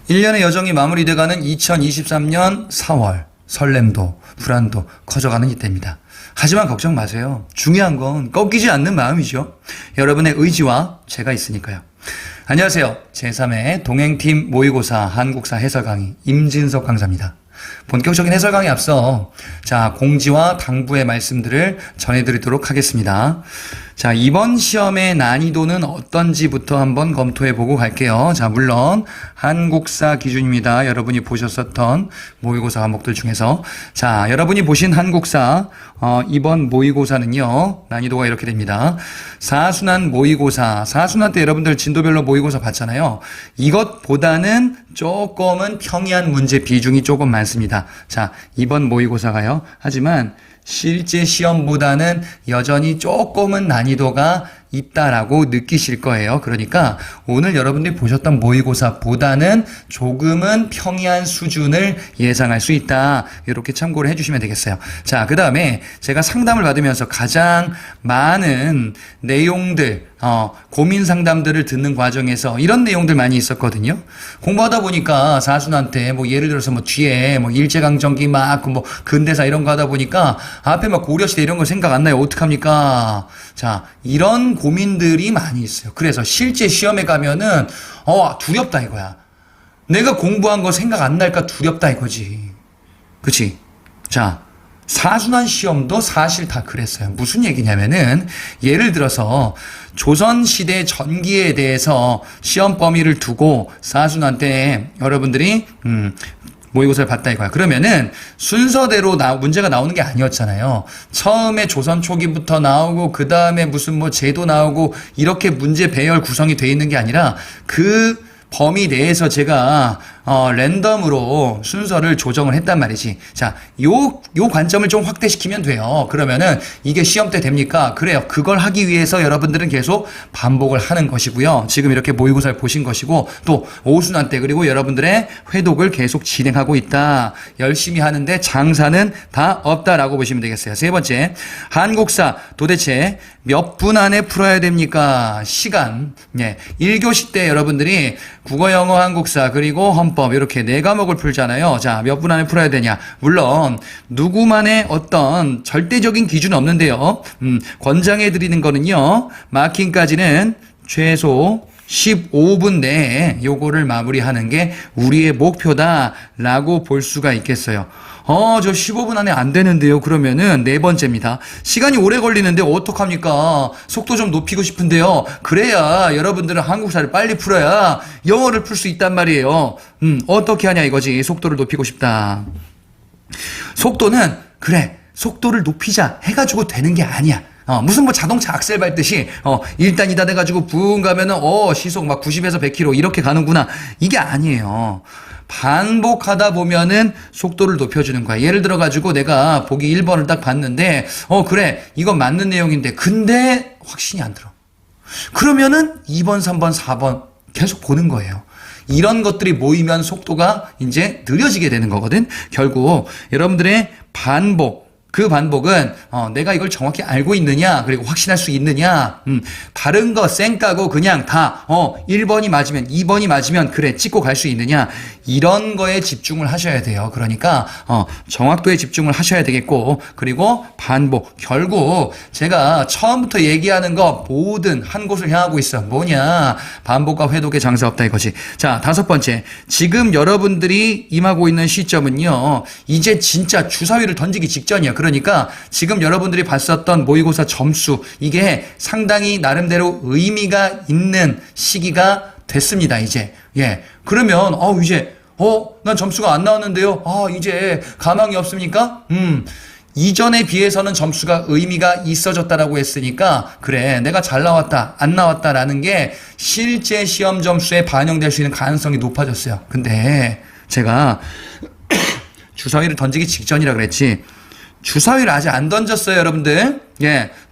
1년의 여정이 마무리돼가는 2023년 4월 설렘도 불안도 커져가는 이때입니다. 하지만 걱정 마세요. 중요한 건 꺾이지 않는 마음이죠. 여러분의 의지와 제가 있으니까요. 안녕하세요. 제3회 동행팀 모의고사 한국사 해설 강의 임진석 강사입니다. 본격적인 해설 강의 앞서 공지와 당부의 말씀들을 전해드리도록 하겠습니다. 이번 시험의 난이도는 어떤지부터 한번 검토해보고 갈게요. 물론 한국사 기준입니다. 여러분이 보셨었던 모의고사 과목들 중에서 여러분이 보신 한국사 이번 모의고사는요. 난이도가 이렇게 됩니다. 사순환 모의고사, 사순환 때 여러분들 진도별로 모의고사 봤잖아요. 이것보다는 조금은 평이한 문제 비중이 조금 많습니다. 이번 모의고사가요. 하지만 실제 시험보다는 여전히 조금은 난이도가 있다라고 느끼실 거예요. 그러니까 오늘 여러분들이 보셨던 모의고사보다는 조금은 평이한 수준을 예상할 수 있다. 이렇게 참고를 해주시면 되겠어요. 그 다음에 제가 상담을 받으면서 가장 많은 내용들, 고민 상담들을 듣는 과정에서 이런 내용들 많이 있었거든요. 공부하다 보니까 사순환 때 예를 들어서 뒤에 일제강점기 근대사 이런 거 하다 보니까 앞에 고려시대 이런 거 생각 안 나요. 어떡합니까? 이런 고민들이 많이 있어요. 그래서 실제 시험에 가면은 두렵다 이거야. 내가 공부한 거 생각 안 날까 두렵다 이거지. 그치? 사순환 시험도 사실 다 그랬어요. 무슨 얘기냐면은 예를 들어서 조선시대 전기에 대해서 시험 범위를 두고 사순환 때 여러분들이 모의고사를 봤다 이거야. 그러면은 순서대로 문제가 나오는 게 아니었잖아요. 처음에 조선 초기부터 나오고 그 다음에 무슨 제도 나오고 이렇게 문제 배열 구성이 돼 있는 게 아니라 그 범위 내에서 제가 랜덤으로 순서를 조정을 했단 말이지. 요 관점을 좀 확대시키면 돼요. 그러면은 이게 시험 때 됩니까? 그래요. 그걸 하기 위해서 여러분들은 계속 반복을 하는 것이고요. 지금 이렇게 모의고사를 보신 것이고 또 오순환 때 그리고 여러분들의 회독을 계속 진행하고 있다. 열심히 하는데 장사는 다 없다라고 보시면 되겠어요. 세 번째, 한국사 도대체 몇 분 안에 풀어야 됩니까? 시간. 1교시 때 여러분들이 국어, 영어, 한국사 그리고 헌법 이렇게 4과목을 풀잖아요. 몇 분 안에 풀어야 되냐? 물론 누구만의 어떤 절대적인 기준은 없는데요. 권장해 드리는 거는요. 마킹까지는 최소 15분 내에 요거를 마무리하는 게 우리의 목표다라고 볼 수가 있겠어요. 저 15분 안에 안 되는데요. 그러면은 네 번째입니다. 시간이 오래 걸리는데 어떡합니까? 속도 좀 높이고 싶은데요. 그래야 여러분들은 한국사를 빨리 풀어야 영어를 풀 수 있단 말이에요. 어떻게 하냐 이거지. 속도를 높이고 싶다. 속도는 속도를 높이자 해가지고 되는 게 아니야. 무슨 자동차 악셀 밟듯이 1단 2단 해가지고 붕 가면은 시속 90에서 100km 이렇게 가는구나. 이게 아니에요. 반복하다 보면은 속도를 높여주는 거야. 예를 들어가지고 내가 보기 1번을 딱 봤는데 이건 맞는 내용인데 근데 확신이 안 들어. 그러면은 2번 3번 4번 계속 보는 거예요. 이런 것들이 모이면 속도가 이제 느려지게 되는 거거든. 결국 여러분들의 그 반복은 내가 이걸 정확히 알고 있느냐 그리고 확신할 수 있느냐 다른 거 쌩까고 그냥 다 1번이 맞으면 2번이 맞으면 찍고 갈 수 있느냐 이런 거에 집중을 하셔야 돼요. 그러니까 정확도에 집중을 하셔야 되겠고 그리고 반복 결국 제가 처음부터 얘기하는 거 모든 한 곳을 향하고 있어. 뭐냐 반복과 회독에 장사 없다 이거지. 다섯 번째 지금 여러분들이 임하고 있는 시점은요 이제 진짜 주사위를 던지기 직전이야. 그러니까 지금 여러분들이 봤었던 모의고사 점수 이게 상당히 나름대로 의미가 있는 시기가 됐습니다. 이제 그러면 이제 난 점수가 안 나왔는데요. 이제 가망이 없습니까? 이전에 비해서는 점수가 의미가 있어졌다라고 했으니까 내가 잘 나왔다 안 나왔다라는 게 실제 시험 점수에 반영될 수 있는 가능성이 높아졌어요. 근데 제가 주사위를 던지기 직전이라 그랬지 주사위를 아직 안 던졌어요, 여러분들.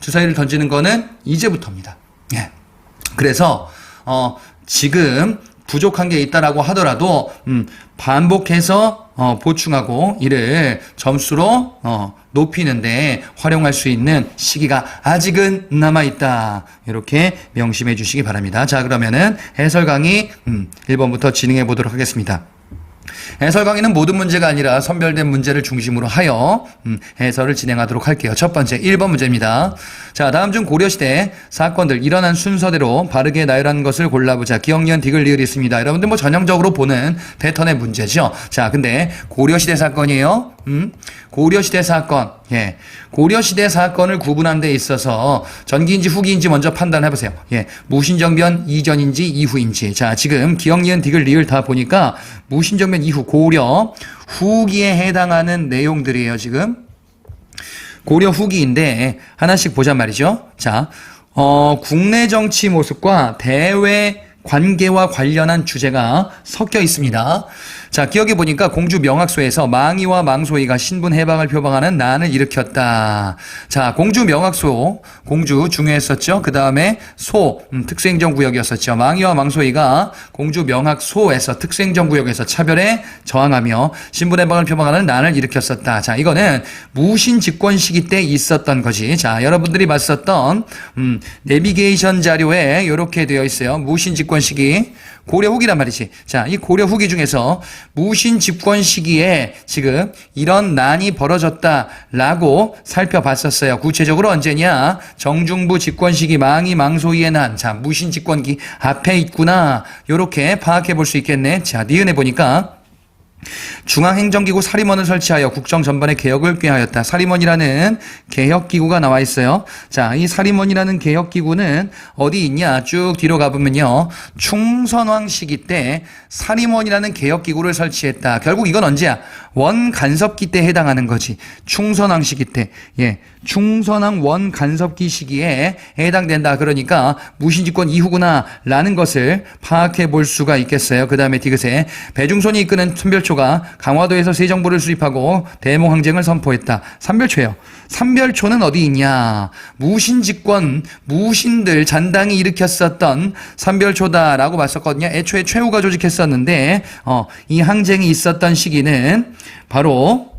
주사위를 던지는 거는 이제부터입니다. 그래서 지금 부족한 게 있다라고 하더라도 반복해서 보충하고 이를 점수로 높이는데 활용할 수 있는 시기가 아직은 남아있다. 이렇게 명심해 주시기 바랍니다. 자, 그러면은 해설 강의 1번부터 진행해 보도록 하겠습니다. 해설 강의는 모든 문제가 아니라 선별된 문제를 중심으로 하여 해설을 진행하도록 할게요. 첫 번째 1번 문제입니다. 자, 다음 중 고려시대 사건들 일어난 순서대로 바르게 나열한 것을 골라보자. 기억, 니은, 디귿, 리을이 있습니다. 여러분들 뭐 전형적으로 보는 패턴의 문제죠. 자, 근데 고려시대 사건이에요. 고려시대 사건. 예. 고려시대 사건을 구분하는 데 있어서 전기인지 후기인지 먼저 판단해 보세요. 예. 무신정변 이전인지 이후인지. 자, 지금 기억, 니은, 디귿, 리을 다 보니까 무신정변 이후 고려 후기에 해당하는 내용들이에요, 지금. 고려 후기인데 하나씩 보자 말이죠. 자, 국내 정치 모습과 대외 관계와 관련한 주제가 섞여 있습니다. 자, 기억해 보니까 공주 명학소에서 망이와 망소이가 신분 해방을 표방하는 난을 일으켰다. 자, 공주 명학소, 공주 중요했었죠. 그 다음에 소, 특수행정구역이었었죠. 망이와 망소이가 공주 명학소에서 특수행정구역에서 차별에 저항하며 신분 해방을 표방하는 난을 일으켰었다. 자, 이거는 무신 집권 시기 때 있었던 거지. 자, 여러분들이 봤었던 내비게이션 자료에 이렇게 되어 있어요. 무신 집권 시기. 고려 후기란 말이지. 자, 이 고려 후기 중에서 무신 집권 시기에 지금 이런 난이 벌어졌다라고 살펴봤었어요. 구체적으로 언제냐? 정중부 집권 시기 망이 망소이의 난. 자, 무신 집권기 앞에 있구나. 요렇게 파악해 볼 수 있겠네. 자, 니은에 보니까 중앙행정기구 사림원을 설치하여 국정 전반의 개혁을 꾀하였다. 사림원이라는 개혁기구가 나와 있어요. 자, 이 사림원이라는 개혁기구는 어디 있냐? 쭉 뒤로 가보면요. 충선왕 시기 때 사림원이라는 개혁기구를 설치했다. 결국 이건 언제야? 원간섭기 때 해당하는 거지. 충선왕 시기 때. 예. 충선왕 원간섭기 시기에 해당된다. 그러니까 무신집권 이후구나 라는 것을 파악해 볼 수가 있겠어요. 그 다음에 디귿에 배중손이 이끄는 선별초가 강화도에서 새 정부를 수립하고 대몽항쟁을 선포했다. 삼별초예요. 삼별초는 어디 있냐? 무신집권, 무신들 잔당이 일으켰었던 삼별초다라고 봤었거든요. 애초에 최후가 조직했었는데 이 항쟁이 있었던 시기는 바로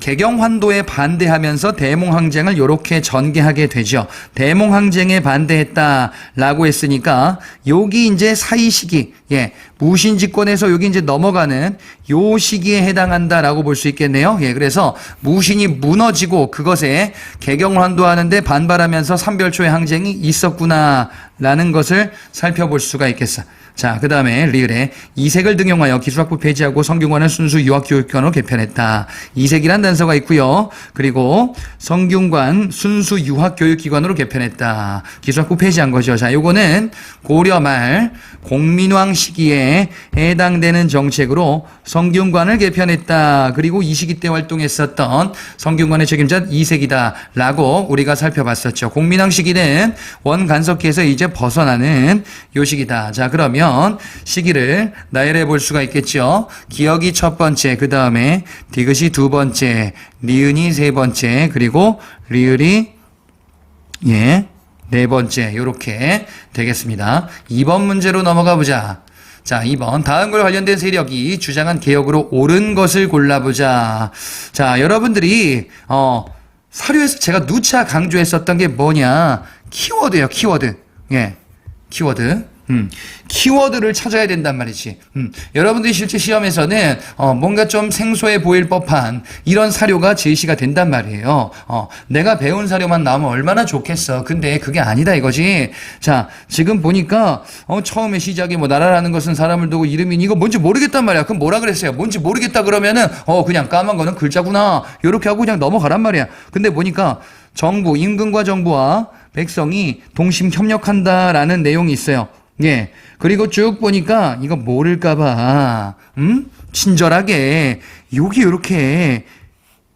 개경환도에 반대하면서 대몽항쟁을 요렇게 전개하게 되죠. 대몽항쟁에 반대했다라고 했으니까 여기 이제 사이 시기, 예, 무신집권에서 여기 이제 넘어가는 요 시기에 해당한다라고 볼 수 있겠네요. 예, 그래서 무신이 무너지고 그것에 개경환도 하는데 반발하면서 삼별초의 항쟁이 있었구나라는 것을 살펴볼 수가 있겠어. 자, 그 다음에 리을에 이색을 등용하여 기술학부 폐지하고 성균관을 순수 유학교육관으로 개편했다. 이색이란 단서가 있고요. 그리고 성균관 순수 유학교육기관으로 개편했다. 기술학부 폐지한 거죠. 자, 요거는 고려 말 공민왕 시기에 해당되는 정책으로 성균관을 개편했다. 그리고 이 시기 때 활동했었던 성균관의 책임자 이색이다라고 우리가 살펴봤었죠. 공민왕 시기는 원간섭기에서 이제 벗어나는 요 시기다. 자, 그러면 시기를 나열해 볼 수가 있겠죠. 기억이 첫 번째, 그 다음에 디귿이 두 번째, 니은이 세 번째, 그리고 리을이 네 번째, 요렇게 되겠습니다. 2번 문제로 넘어가 보자. 자, 2번. 다음과 관련된 세력이 주장한 개혁으로 옳은 것을 골라보자. 자, 여러분들이 사료에서 제가 누차 강조했었던 게 뭐냐? 키워드예요, 키워드. 예, 키워드. 키워드를 찾아야 된단 말이지. 여러분들이 실제 시험에서는 뭔가 좀 생소해 보일 법한 이런 사료가 제시가 된단 말이에요. 내가 배운 사료만 나오면 얼마나 좋겠어. 근데 그게 아니다 이거지. 자, 지금 보니까 처음에 시작이 뭐 나라라는 것은 사람을 두고 이름이 이거 뭔지 모르겠단 말이야. 그럼 뭐라 그랬어요? 뭔지 모르겠다 그러면은 그냥 까만 거는 글자구나. 이렇게 하고 그냥 넘어가란 말이야. 근데 보니까 정부, 임금과 정부와 백성이 동심 협력한다라는 내용이 있어요. 예. 그리고 쭉 보니까 이거 모를까봐, 친절하게 여기 이렇게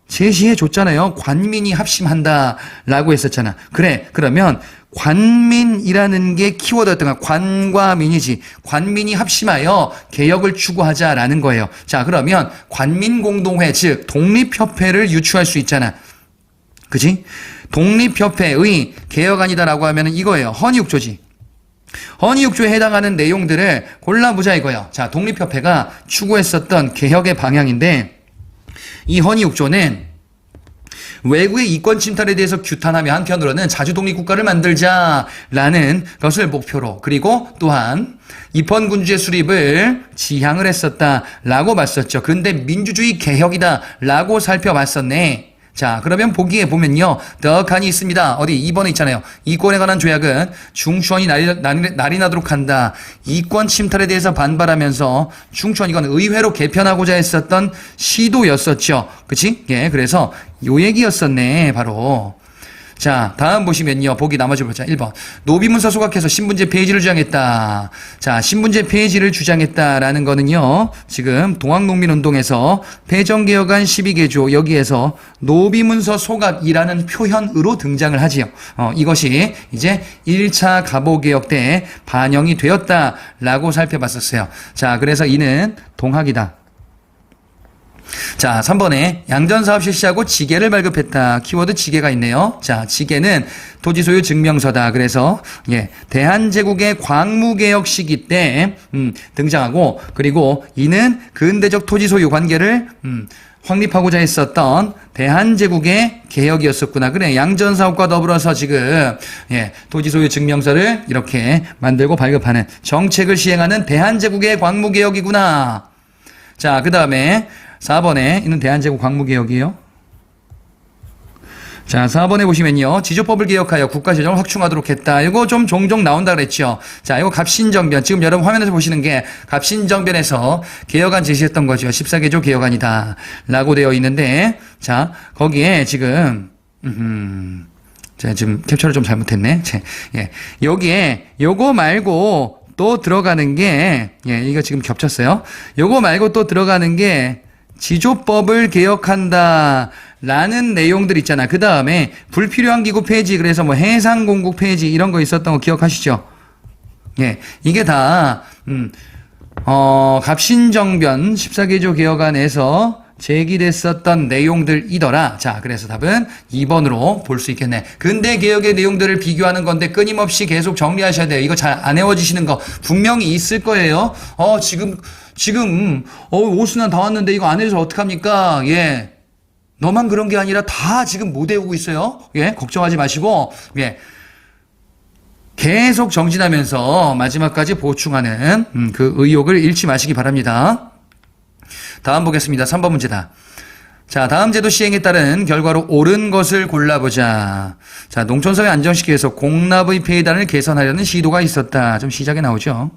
제시해 줬잖아요. 관민이 합심한다라고 했었잖아. 그래. 그러면 관민이라는 게 키워드였던 거야. 관과 민이지. 관민이 합심하여 개혁을 추구하자라는 거예요. 자, 그러면 관민공동회, 즉 독립협회를 유추할 수 있잖아. 그지? 독립협회의 개혁안이다라고 하면은 이거예요. 헌의육조지. 헌의 6조에 해당하는 내용들을 골라보자 이거예요. 자, 독립협회가 추구했었던 개혁의 방향인데 이 헌의 6조는 외국의 이권 침탈에 대해서 규탄하며 한편으로는 자주독립국가를 만들자라는 것을 목표로 그리고 또한 입헌군주의 수립을 지향을 했었다라고 봤었죠. 그런데 민주주의 개혁이다라고 살펴봤었네. 자, 그러면 보기에 보면요. 더 칸이 있습니다. 어디 2번에 있잖아요. 이권에 관한 조약은 중추원이 날이 나도록 한다. 이권 침탈에 대해서 반발하면서 중추원 이건 의회로 개편하고자 했었던 시도였었죠. 그치? 예, 그래서 요 얘기였었네. 바로. 자, 다음 보시면요. 보기 나머지 보자. 1번. 노비문서 소각해서 신분제 폐지를 주장했다. 자, 신분제 폐지를 주장했다라는 거는요. 지금 동학농민운동에서 폐정개혁안 12개조 여기에서 노비문서 소각이라는 표현으로 등장을 하지요. 이것이 이제 1차 갑오개혁 때 반영이 되었다라고 살펴봤었어요. 자, 그래서 이는 동학이다. 자, 3번에 양전사업 실시하고 지게를 발급했다. 키워드 지게가 있네요. 자, 지게는 토지 소유 증명서다. 그래서 예, 대한제국의 광무개혁 시기 때 등장하고 그리고 이는 근대적 토지 소유 관계를 확립하고자 했었던 대한제국의 개혁이었었구나. 그래, 양전사업과 더불어서 지금 예, 토지 소유 증명서를 이렇게 만들고 발급하는 정책을 시행하는 대한제국의 광무개혁이구나. 자, 그 다음에 4번에 있는 대한제국 광무개혁이에요. 자, 4번에 보시면요. 지조법을 개혁하여 국가재정을 확충하도록 했다. 이거 좀 종종 나온다 그랬죠. 자, 이거 갑신정변. 지금 여러분 화면에서 보시는 게 갑신정변에서 개혁안 제시했던 거죠. 14개조 개혁안이다. 라고 되어 있는데, 자, 거기에 지금, 제가 지금 캡처를 좀 잘못했네. 예. 여기에 요거 말고 또 들어가는 게, 예, 이거 지금 겹쳤어요. 요거 말고 또 들어가는 게, 지조법을 개혁한다 라는 내용들 있잖아. 그 다음에 불필요한 기구 폐지, 그래서 뭐 해상공국 폐지 이런 거 있었던 거 기억하시죠? 예, 이게 다 갑신정변 14개조 개혁안에서 제기됐었던 내용들이더라. 자, 그래서 답은 2번으로 볼 수 있겠네. 근대 개혁의 내용들을 비교하는 건데 끊임없이 계속 정리하셔야 돼요. 이거 잘 안 외워지시는 거 분명히 있을 거예요. 지금 오순환 다 왔는데 이거 안 해줘서 어떡합니까? 예. 너만 그런 게 아니라 다 지금 못 외우고 있어요. 예. 걱정하지 마시고, 예. 계속 정진하면서 마지막까지 보충하는 그 의욕을 잃지 마시기 바랍니다. 다음 보겠습니다. 3번 문제다. 자, 다음 제도 시행에 따른 결과로 옳은 것을 골라보자. 자, 농촌사회 안정시키기 위해서 공납의 폐단을 개선하려는 시도가 있었다. 좀 시작에 나오죠.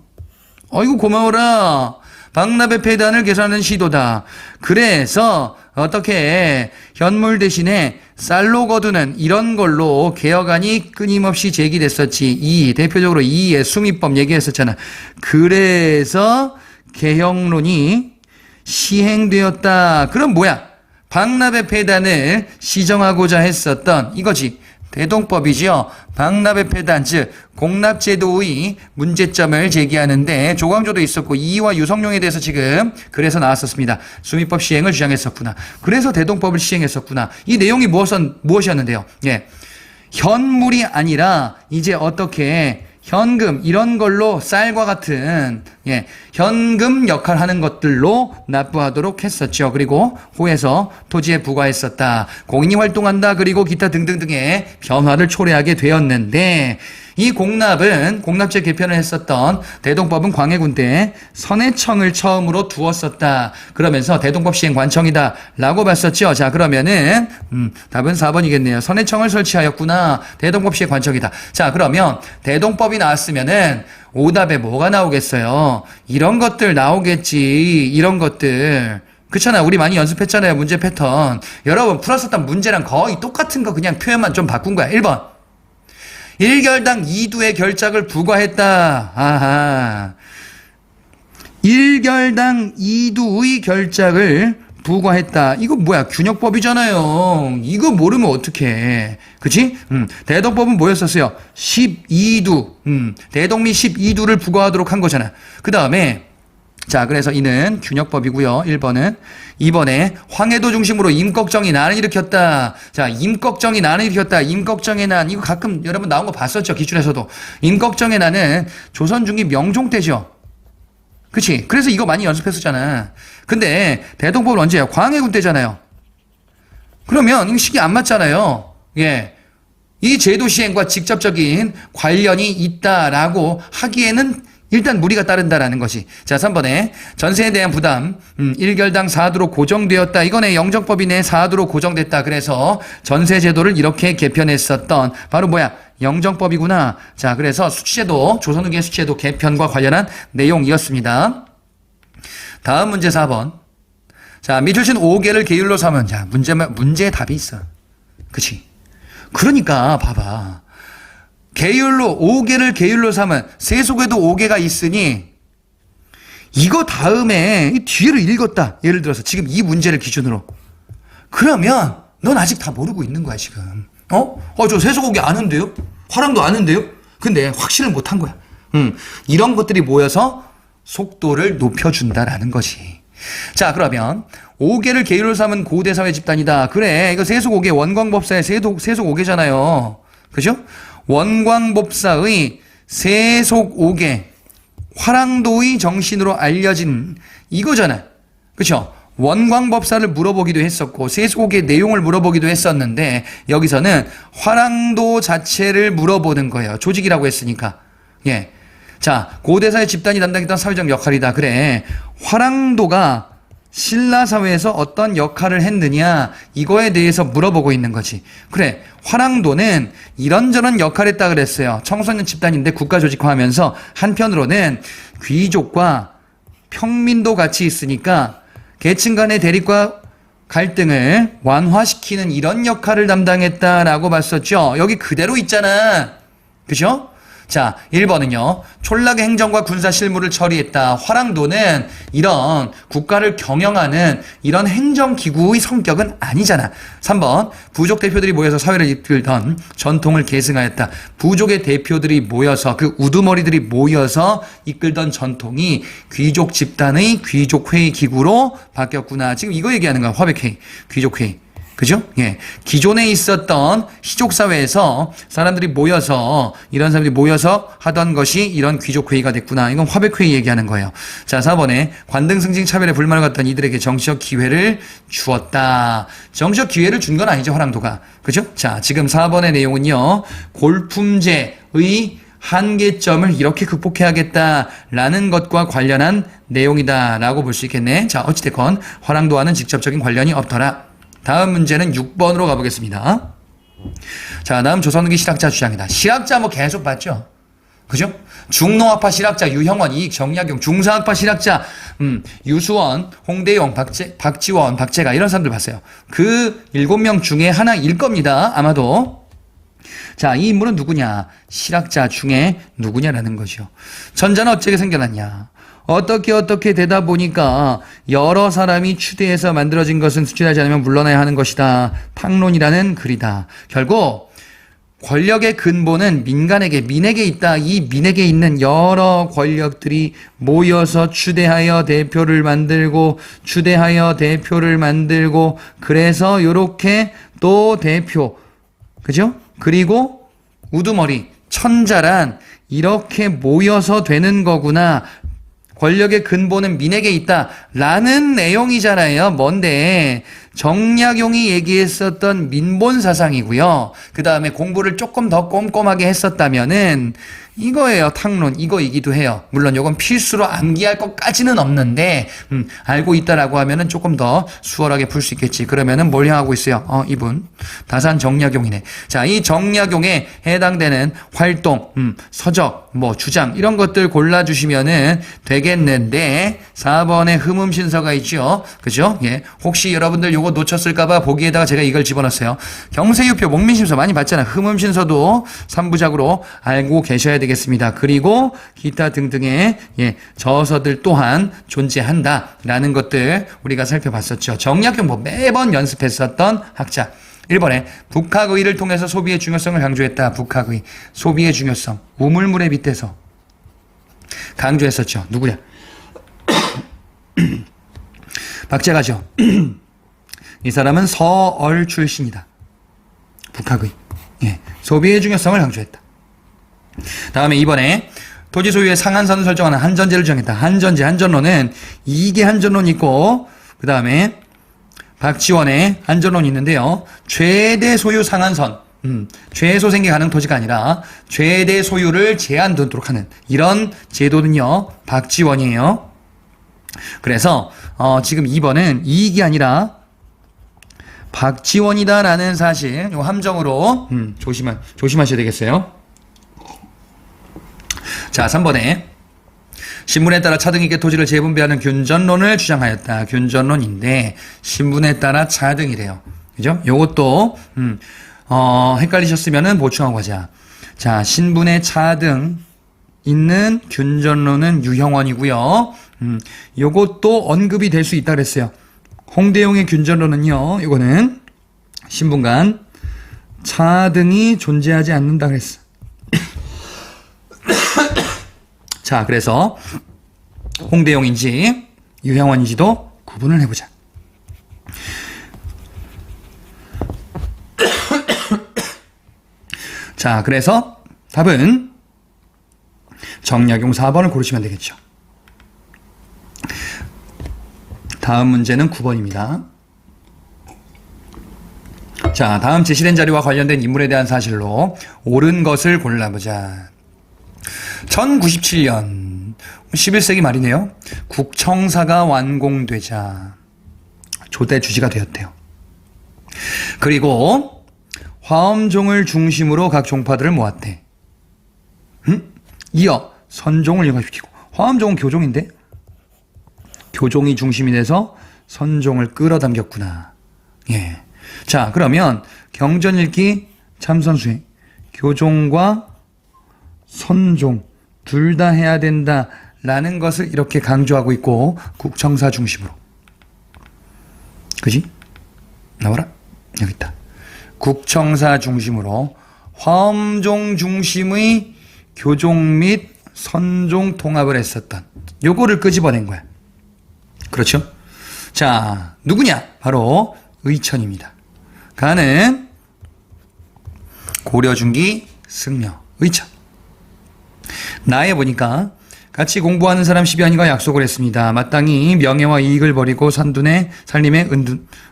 어이구 고마워라. 박납의 폐단을 개선하는 시도다. 그래서 어떻게 현물 대신에 쌀로 거두는 이런 걸로 개혁안이 끊임없이 제기됐었지. 대표적으로 이의 수미법 얘기했었잖아. 그래서 개혁론이 시행되었다. 그럼 뭐야? 박납의 폐단을 시정하고자 했었던 이거지. 대동법이죠. 박납의 폐단, 즉 공납제도의 문제점을 제기하는데 조광조도 있었고 이의와 유성룡에 대해서 지금 그래서 나왔었습니다. 수미법 시행을 주장했었구나. 그래서 대동법을 시행했었구나. 이 내용이 무엇이었는데요? 예, 현물이 아니라 이제 어떻게 현금 이런 걸로 쌀과 같은 예, 현금 역할 하는 것들로 납부하도록 했었죠. 그리고 호에서 토지에 부과했었다. 공인이 활동한다. 그리고 기타 등등등의 변화를 초래하게 되었는데 이 공납은 공납제 개편을 했었던 대동법은 광해군 때 선해청을 처음으로 두었었다. 그러면서 대동법 시행 관청이다 라고 봤었죠. 자, 그러면은 답은 4번이겠네요. 선해청을 설치하였구나. 대동법 시행 관청이다. 자, 그러면 대동법이 나왔으면은 오답에 뭐가 나오겠어요? 이런 것들 나오겠지. 이런 것들. 그렇잖아요. 우리 많이 연습했잖아요. 문제 패턴. 여러분 풀었었던 문제랑 거의 똑같은 거 그냥 표현만 좀 바꾼 거야. 1번. 1결당 2두의 결작을 부과했다. 아하. 1결당 2두의 결작을 부과했다. 이거 뭐야? 균역법이잖아요. 이거 모르면 어떡해. 그치? 대동법은 뭐였었어요? 12두. 대동미 12두를 부과하도록 한 거잖아. 그 다음에 자, 그래서 이는 균역법이고요. 1번은. 2번에 황해도 중심으로 임꺽정이 난을 일으켰다. 자, 임꺽정이 난을 일으켰다. 임꺽정의 난. 이거 가끔 여러분 나온 거 봤었죠. 기출에서도. 임꺽정의 난은 조선 중기 명종 때죠. 그치? 그래서 이거 많이 연습했었잖아. 근데 대동법은 언제예요? 광해군 때잖아요. 그러면 이거 시기 안 맞잖아요. 예. 이 제도 시행과 직접적인 관련이 있다라고 하기에는 일단 무리가 따른다라는 것이. 자, 3번에 전세에 대한 부담 1결당 4두로 고정되었다. 이거네. 영정법이네. 4두로 고정됐다. 그래서 전세 제도를 이렇게 개편했었던 바로 뭐야? 영정법이구나. 자, 그래서 수취제도, 조선 후기의 수취제도 개편과 관련한 내용이었습니다. 다음 문제 4번. 자, 밑줄친 5개를 계율로 삼은. 자, 문제에 답이 있어. 그치? 그러니까 봐봐. 계율로 5개를 계율로 삼은 세속에도 5개가 있으니 이거 다음에 이 뒤를 읽었다. 예를 들어서 지금 이 문제를 기준으로. 그러면 넌 아직 다 모르고 있는 거야 지금. 저 세속 5개 아는데요? 화랑도 아는데요? 근데 확신을 못한 거야. 이런 것들이 모여서 속도를 높여준다라는 것이. 자, 그러면 5개를 계율로 삼은 고대사회 집단이다. 그래, 이거 세속 5개 원광법사의 세속 5개잖아요. 그죠? 원광법사의 세속 5개 화랑도의 정신으로 알려진 이거잖아. 그쵸? 원광법사를 물어보기도 했었고 세속 5개 내용을 물어보기도 했었는데 여기서는 화랑도 자체를 물어보는 거예요. 조직이라고 했으니까. 예. 자, 고대사의 집단이 담당했던 사회적 역할이다. 그래. 화랑도가 신라 사회에서 어떤 역할을 했느냐 이거에 대해서 물어보고 있는 거지. 그래, 화랑도는 이런저런 역할을 했다 그랬어요. 청소년 집단인데 국가 조직화하면서 한편으로는 귀족과 평민도 같이 있으니까 계층 간의 대립과 갈등을 완화시키는 이런 역할을 담당했다라고 봤었죠. 여기 그대로 있잖아. 그죠? 자, 1번은요. 촌락의 행정과 군사 실무를 처리했다. 화랑도는 이런 국가를 경영하는 이런 행정기구의 성격은 아니잖아. 3번, 부족 대표들이 모여서 사회를 이끌던 전통을 계승하였다. 부족의 대표들이 모여서 그 우두머리들이 모여서 이끌던 전통이 귀족 집단의 귀족회의 기구로 바뀌었구나. 지금 이거 얘기하는 거야. 화백회의, 귀족회의. 그죠? 예. 기존에 있었던 시족사회에서 사람들이 모여서, 이런 사람들이 모여서 하던 것이 이런 귀족회의가 됐구나. 이건 화백회의 얘기하는 거예요. 자, 4번에 관등승진 차별에 불만을 갖던 이들에게 정치적 기회를 주었다. 정치적 기회를 준 건 아니죠, 화랑도가. 그죠? 자, 지금 4번의 내용은요, 골품제의 한계점을 이렇게 극복해야겠다라는 것과 관련한 내용이다라고 볼 수 있겠네. 자, 어찌됐건 화랑도와는 직접적인 관련이 없더라. 다음 문제는 6번으로 가보겠습니다. 자, 다음 조선후기 실학자 주장이다. 실학자 뭐 계속 봤죠? 그죠? 중농학파 실학자 유형원, 이익, 정약용, 중사학파 실학자 유수원, 홍대용, 박지원, 박재가 이런 사람들 봤어요. 그 7명 중에 하나일 겁니다. 아마도. 자, 이 인물은 누구냐? 실학자 중에 누구냐라는 거죠. 전자는 어떻게 생겨났냐? 어떻게 되다 보니까 여러 사람이 추대해서 만들어진 것은 수출하지 않으면 물러나야 하는 것이다. 탕론이라는 글이다. 결국 권력의 근본은 민에게 있다. 이 민에게 있는 여러 권력들이 모여서 추대하여 대표를 만들고 그래서 요렇게 또 대표, 그죠? 그리고 우두머리, 천자란 이렇게 모여서 되는 거구나. 권력의 근본은 민에게 있다라는 내용이잖아요. 뭔데? 정약용이 얘기했었던 민본 사상이고요. 그 다음에 공부를 조금 더 꼼꼼하게 했었다면은 이거예요. 탕론. 이거이기도 해요. 물론 이건 필수로 암기할 것까지는 없는데 알고 있다라고 하면은 조금 더 수월하게 풀 수 있겠지. 그러면은 뭘 향하고 있어요? 이분 다산 정약용이네. 자, 이 정약용에 해당되는 활동, 서적, 주장 이런 것들 골라주시면은 되겠는데 4번에 흠음신서가 있죠. 그죠? 예. 혹시 여러분들 요거 놓쳤을까봐 보기에다가 제가 이걸 집어넣었어요. 경세유표, 목민심서 많이 봤잖아. 흠음신서도 3부작으로 알고 계셔야 되겠습니다. 그리고 기타 등등의 저서들 또한 존재한다라는 것들 우리가 살펴봤었죠. 정약용 매번 연습했었던 학자. 1번에 북학의를 통해서 소비의 중요성을 강조했다. 북학의 소비의 중요성 우물물에 빗대서 강조했었죠. 누구냐? 박제가죠. 이 사람은 서얼 출신이다. 북학의. 예, 소비의 중요성을 강조했다. 다음에 이번에 토지 소유의 상한선을 설정하는 한전제를 정했다. 한전제, 한전론은 이게 한전론이 있고 그 다음에 박지원의 한전론이 있는데요. 최대 소유 상한선, 최소 생계 가능 토지가 아니라 최대 소유를 제한되도록 하는 이런 제도는요. 박지원이에요. 그래서 지금 2번은 이익이 아니라 박지원이다라는 사실 요 함정으로 조심하셔야 되겠어요. 자, 3번에 신분에 따라 차등이게 토지를 재분배하는 균전론을 주장하였다. 균전론인데 신분에 따라 차등이래요. 그죠? 요것도 헷갈리셨으면은 보충하고 가자. 자, 신분의 차등 있는 균전론은 유형원이고요. 요것도 언급이 될 수 있다 그랬어요. 홍대용의 균전론은요. 이거는 신분 간 차등이 존재하지 않는다 그랬어. 자, 그래서 홍대용인지 유형원인지도 구분을 해보자. 자, 그래서 답은 정약용 4번을 고르시면 되겠죠. 다음 문제는 9번입니다. 자, 다음 제시된 자료와 관련된 인물에 대한 사실로 옳은 것을 골라보자. 1097년 11세기 말이네요. 국청사가 완공되자 조대 주지가 되었대요. 그리고 화엄종을 중심으로 각 종파들을 모았대. 이어 선종을 융합시키고, 화엄종은 교종인데 교종이 중심이 돼서 선종을 끌어당겼구나. 예. 자, 그러면 경전 읽기 참선수행 교종과 선종 둘 다 해야 된다라는 것을 이렇게 강조하고 있고, 국청사 중심으로. 그지? 나와라. 여기 있다. 국청사 중심으로 화엄종 중심의 교종 및 선종 통합을 했었던 요거를 끄집어낸 거야. 그렇죠? 자, 누구냐? 바로 의천입니다. 가는 고려중기 승려 의천. 나에 보니까 같이 공부하는 사람 10여인과 약속을 했습니다. 마땅히 명예와 이익을 버리고 산둔의 살림에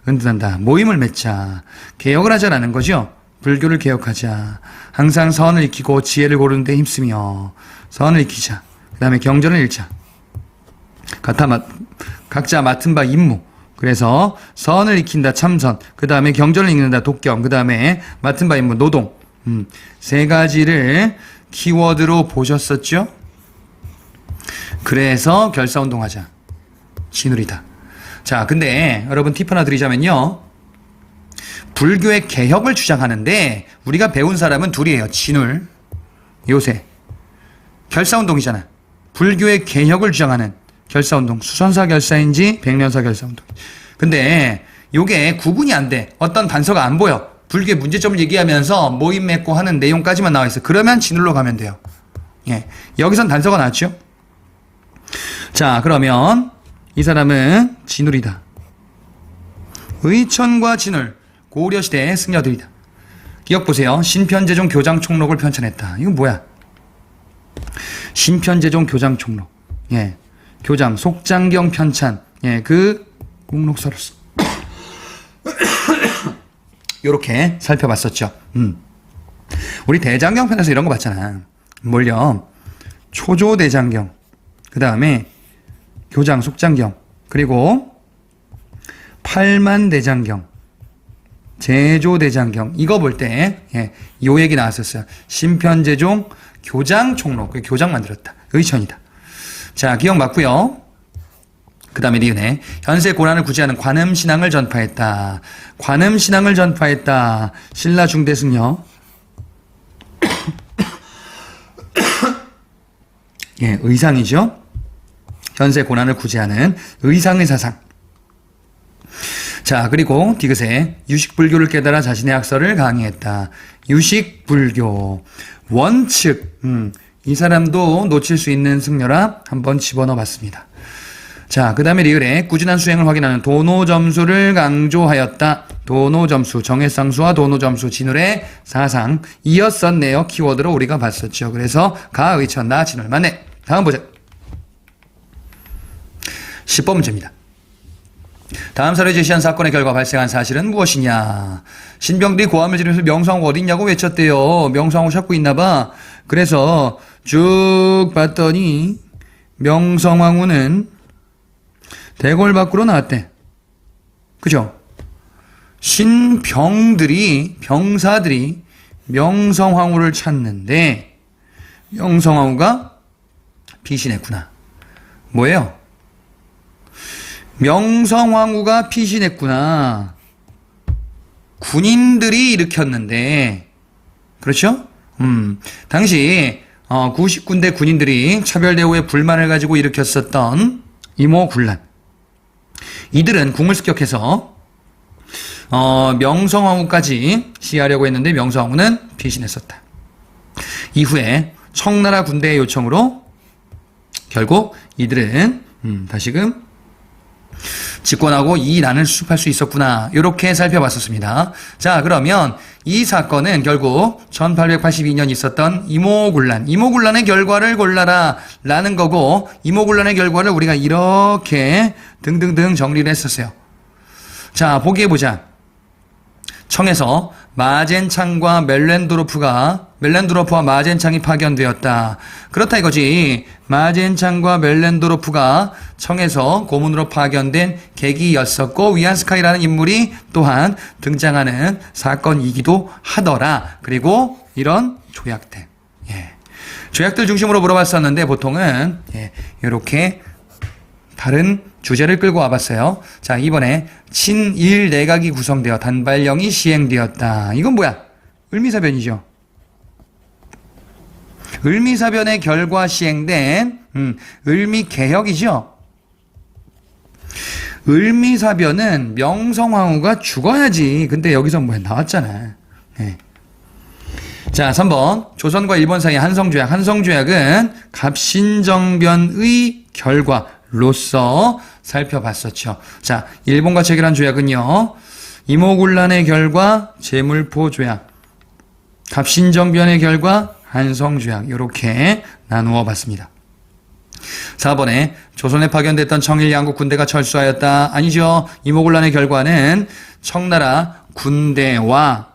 은둔한다. 모임을 맺자. 개혁을 하자라는 거죠. 불교를 개혁하자. 항상 선을 익히고 지혜를 고르는 데 힘쓰며 선을 익히자. 그 다음에 경전을 읽자. 각자 맡은 바 임무. 그래서 선을 익힌다 참선, 그 다음에 경전을 읽는다 독경, 그 다음에 맡은 바 임무 노동. 세 가지를 키워드로 보셨었죠? 그래서 결사운동하자. 진울이다. 자, 근데 여러분 팁 하나 드리자면요. 불교의 개혁을 주장하는데 우리가 배운 사람은 둘이에요. 진울, 요새. 결사운동이잖아. 불교의 개혁을 주장하는 결사운동. 수선사 결사인지 백년사 결사운동. 근데 요게 구분이 안 돼. 어떤 단서가 안 보여. 불교의 문제점을 얘기하면서 모임 맺고 하는 내용까지만 나와 있어. 그러면 진울로 가면 돼요. 예. 여기선 단서가 나왔죠? 자, 그러면 이 사람은 진울이다. 의천과 진울, 고려시대의 승려들이다. 기억 보세요. 신편제종 교장총록을 편찬했다. 이건 뭐야? 신편제종 교장총록. 예. 교장, 속장경 편찬. 예, 그 목록서를 요렇게 살펴봤었죠. 우리 대장경 편에서 이런 거 봤잖아. 뭘요? 초조대장경, 그 다음에 교장, 속장경, 그리고 팔만대장경, 제조대장경. 이거 볼 때, 예, 요 얘기 나왔었어요. 신편제종 교장총록. 그 교장 만들었다. 의천이다. 자, 기억 맞고요. 그 다음에 니은에 현세 고난을 구제하는 관음신앙을 전파했다. 관음신앙을 전파했다. 신라 중대승려. 예, 의상이죠. 현세 고난을 구제하는 의상의 사상. 자, 그리고 디귿에 유식불교를 깨달아 자신의 학설을 강의했다. 유식불교. 원칙. 이 사람도 놓칠 수 있는 승려라 한번 집어넣어 봤습니다. 자, 그 다음에 리을에 꾸준한 수행을 확인하는 도노점수를 강조하였다. 도노점수, 정해상수와 도노점수, 진울의 사상 이었었네요. 키워드로 우리가 봤었죠. 그래서 가, 의천, 나, 진울, 맞네. 다음 보자. 10번 문제입니다. 다음 사례 제시한 사건의 결과 발생한 사실은 무엇이냐. 신병들이 고함을 지르면서 명성황후 어딨냐고 외쳤대요. 명성황후 찾고 있나봐. 그래서 쭉 봤더니 명성황후는 대궐 밖으로 나왔대. 그죠? 병사들이 명성황후를 찾는데 명성황후가 피신했구나. 뭐예요? 명성황후가 피신했구나. 군인들이 일으켰는데, 그렇죠? 당시 90군대 군인들이 차별대우에 불만을 가지고 일으켰었던 이모군란. 이들은 궁을 습격해서 명성황후까지 시하려고 했는데 명성황후는 피신했었다. 이후에 청나라 군대의 요청으로 결국 이들은 다시금 집권하고 이 난을 수습할 수 있었구나. 이렇게 살펴봤었습니다. 자, 그러면 이 사건은 결국 1882년 있었던 이모군란의 결과를 골라라 라는 거고, 이모군란의 결과를 우리가 이렇게 등등등 정리를 했었어요. 자, 보기해보자. 청에서 마젠창과 멜렌도르프와 마젠창이 파견되었다. 그렇다 이거지. 마젠창과 멜렌도르프가 청에서 고문으로 파견된 계기였었고, 위안스카이라는 인물이 또한 등장하는 사건이기도 하더라. 그리고 이런 조약들. 조약들 중심으로 물어봤었는데 보통은 이렇게 다른 주제를 끌고 와봤어요. 자, 이번에 친일 내각이 구성되어 단발령이 시행되었다. 이건 뭐야? 을미사변이죠. 을미사변의 결과 시행된 을미개혁이죠. 을미사변은 명성황후가 죽어야지. 근데 여기서 뭐야? 나왔잖아. 자, 3번 조선과 일본 사이 한성조약. 한성조약은 갑신정변의 결과로서 살펴봤었죠. 자, 일본과 체결한 조약은요, 이모군란의 결과 제물포조약, 갑신정변의 결과 한성조약, 이렇게 나누어 봤습니다. 4번에 조선에 파견됐던 청일 양국 군대가 철수하였다. 아니죠. 이모군란의 결과는 청나라 군대와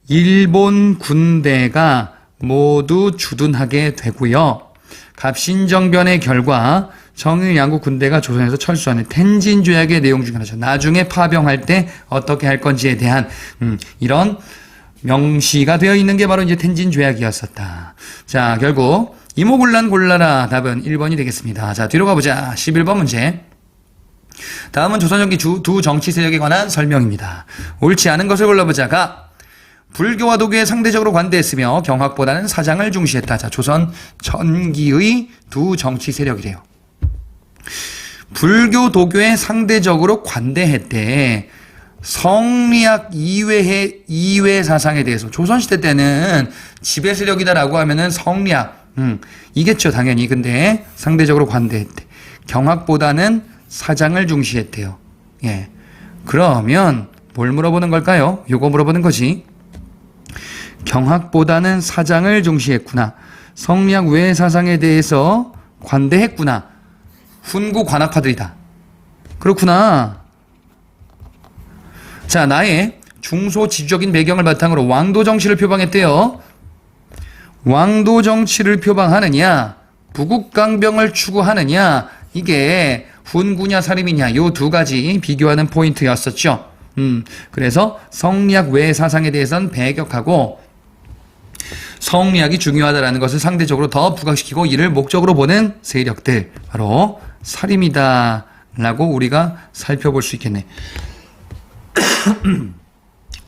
일본 군대가 모두 주둔하게 되고요. 갑신정변의 결과 청일 양국 군대가 조선에서 철수하는 텐진조약의 내용 중 하나죠. 나중에 파병할 때 어떻게 할 건지에 대한 이런 명시가 되어 있는 게 바로 이제 텐진조약이었었다. 자, 결국 이모군란 골라라. 답은 1번이 되겠습니다. 자, 뒤로 가보자. 11번 문제. 다음은 조선전기 두 정치 세력에 관한 설명입니다. 옳지 않은 것을 골라보자. 가. 불교와 도교에 상대적으로 관대했으며 경학보다는 사장을 중시했다. 자, 조선 전기의 두 정치 세력이래요. 불교, 도교에 상대적으로 관대했대. 성리학 이외 사상에 대해서 조선시대 때는 지배 세력이다라고 하면은 성리학 이겠죠, 당연히. 근데 상대적으로 관대했대. 경학보다는 사장을 중시했대요. 그러면 뭘 물어보는 걸까요? 요거 물어보는 거지. 경학보다는 사장을 중시했구나. 성리학 외 사상에 대해서 관대했구나. 훈구 관학파들이다. 그렇구나. 자, 나의 중소지주적인 배경을 바탕으로 왕도 정치를 표방했대요. 왕도 정치를 표방하느냐, 부국강병을 추구하느냐, 이게 훈구냐 사림이냐, 요 두 가지 비교하는 포인트였었죠. 그래서 성리학 외 사상에 대해서는 배격하고 성리학이 중요하다라는 것을 상대적으로 더 부각시키고 이를 목적으로 보는 세력들, 바로 사림이다라고 우리가 살펴볼 수 있겠네.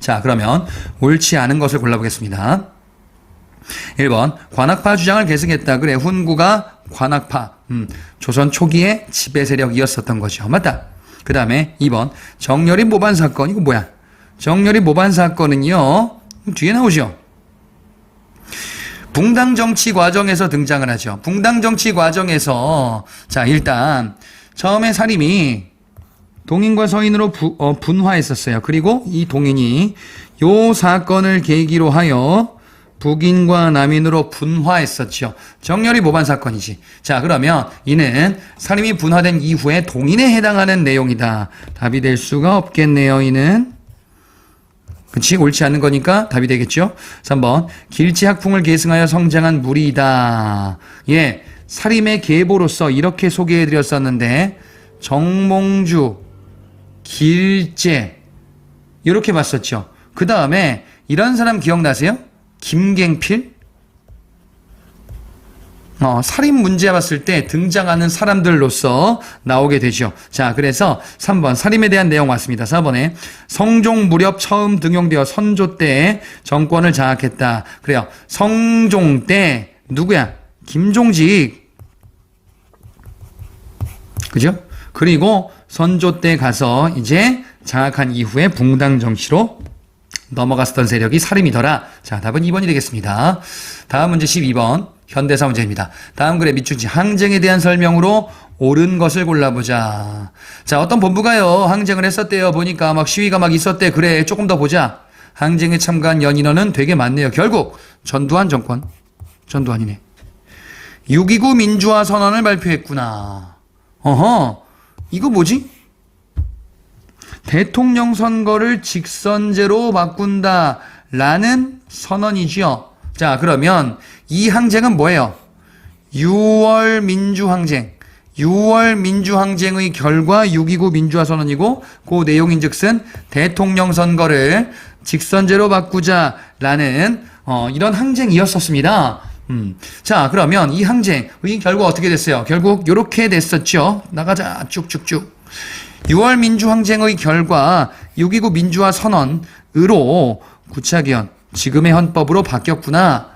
자, 그러면 옳지 않은 것을 골라보겠습니다. 1번 관학파 주장을 계승했다. 그래, 훈구가 관학파, 조선 초기의 지배 세력이었었던 거죠. 맞다. 그 다음에 2번 정렬인 모반 사건. 이거 뭐야? 정렬인 모반 사건은요, 뒤에 나오죠. 붕당 정치 과정에서 등장을 하죠. 붕당 정치 과정에서, 자, 일단 처음에 사림이 동인과 서인으로 분화했었어요. 그리고 이 동인이 요 사건을 계기로 하여 북인과 남인으로 분화했었죠. 정렬이 모반 사건이지. 자, 그러면 이는 사림이 분화된 이후에 동인에 해당하는 내용이다. 답이 될 수가 없겠네요. 이는. 그치? 옳지 않는 거니까 답이 되겠죠? 3번. 길지학풍을 계승하여 성장한 무리이다. 예. 사림의 계보로서 이렇게 소개해드렸었는데 정몽주, 길제 이렇게 봤었죠. 그 다음에 이런 사람 기억나세요? 김갱필? 살인 문제 봤을 때 등장하는 사람들로서 나오게 되죠. 자, 그래서 3번 살인에 대한 내용 왔습니다. 4번에 성종 무렵 처음 등용되어 선조 때 정권을 장악했다. 그래요. 성종 때 누구야? 김종직. 그죠? 그리고 선조 때 가서 이제 장악한 이후에 붕당 정치로 넘어갔었던 세력이 사림이더라. 자, 답은 2번이 되겠습니다. 다음 문제 12번. 현대사 문제입니다. 다음 글의 밑줄지 항쟁에 대한 설명으로 옳은 것을 골라보자. 자, 어떤 본부가요 항쟁을 했었대요. 보니까 막 시위가 막 있었대. 그래, 조금 더 보자. 항쟁에 참가한 연인원은 되게 많네요. 결국 전두환 정권, 전두환이네, 6.29 민주화 선언을 발표했구나. 어허, 이거 뭐지? 대통령 선거를 직선제로 바꾼다라는 선언이지요. 자, 그러면 이 항쟁은 뭐예요? 6월 민주항쟁. 6월 민주항쟁의 결과 6.29 민주화 선언이고 그 내용인즉슨 대통령 선거를 직선제로 바꾸자라는 이런 항쟁이었었습니다. 자, 그러면 이 항쟁의 결과 어떻게 됐어요? 결국 이렇게 됐었죠. 나가자 쭉쭉쭉. 6월 민주항쟁의 결과 6.29 민주화 선언으로 구차기현 지금의 헌법으로 바뀌었구나.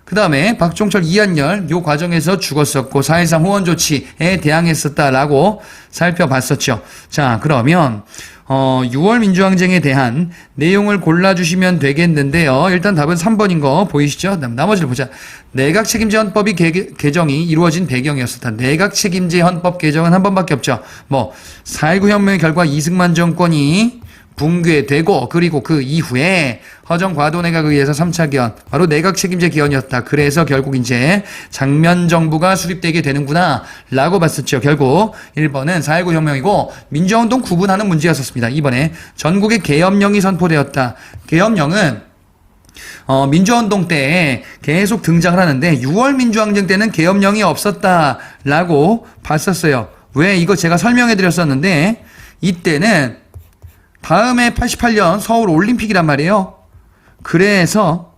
그 다음에 박종철, 이한열 요 과정에서 죽었었고 4.13 후원 조치에 대항했었다라고 살펴봤었죠. 자, 그러면 6월 민주항쟁에 대한 내용을 골라주시면 되겠는데요. 일단 답은 3번인 거 보이시죠? 나머지를 보자. 내각 책임제 헌법이 개정이 이루어진 배경이었었다. 내각 책임제 헌법 개정은 한 번밖에 없죠. 4.19 혁명의 결과 이승만 정권이 붕괴되고 그리고 그 이후에 허정 과도 내각에 의해서 3차 개헌, 바로 내각 책임제 개헌이었다. 그래서 결국 이제 장면 정부가 수립되게 되는구나 라고 봤었죠. 결국 1번은 4.19 혁명이고 민주화운동 구분하는 문제였었습니다. 2번에 전국에 계엄령이 선포되었다. 계엄령은 민주화운동 때 계속 등장을 하는데 6월 민주항쟁 때는 계엄령이 없었다라고 봤었어요. 왜? 이거 제가 설명해 드렸었는데 이때는 다음에 88년 서울 올림픽이란 말이에요. 그래서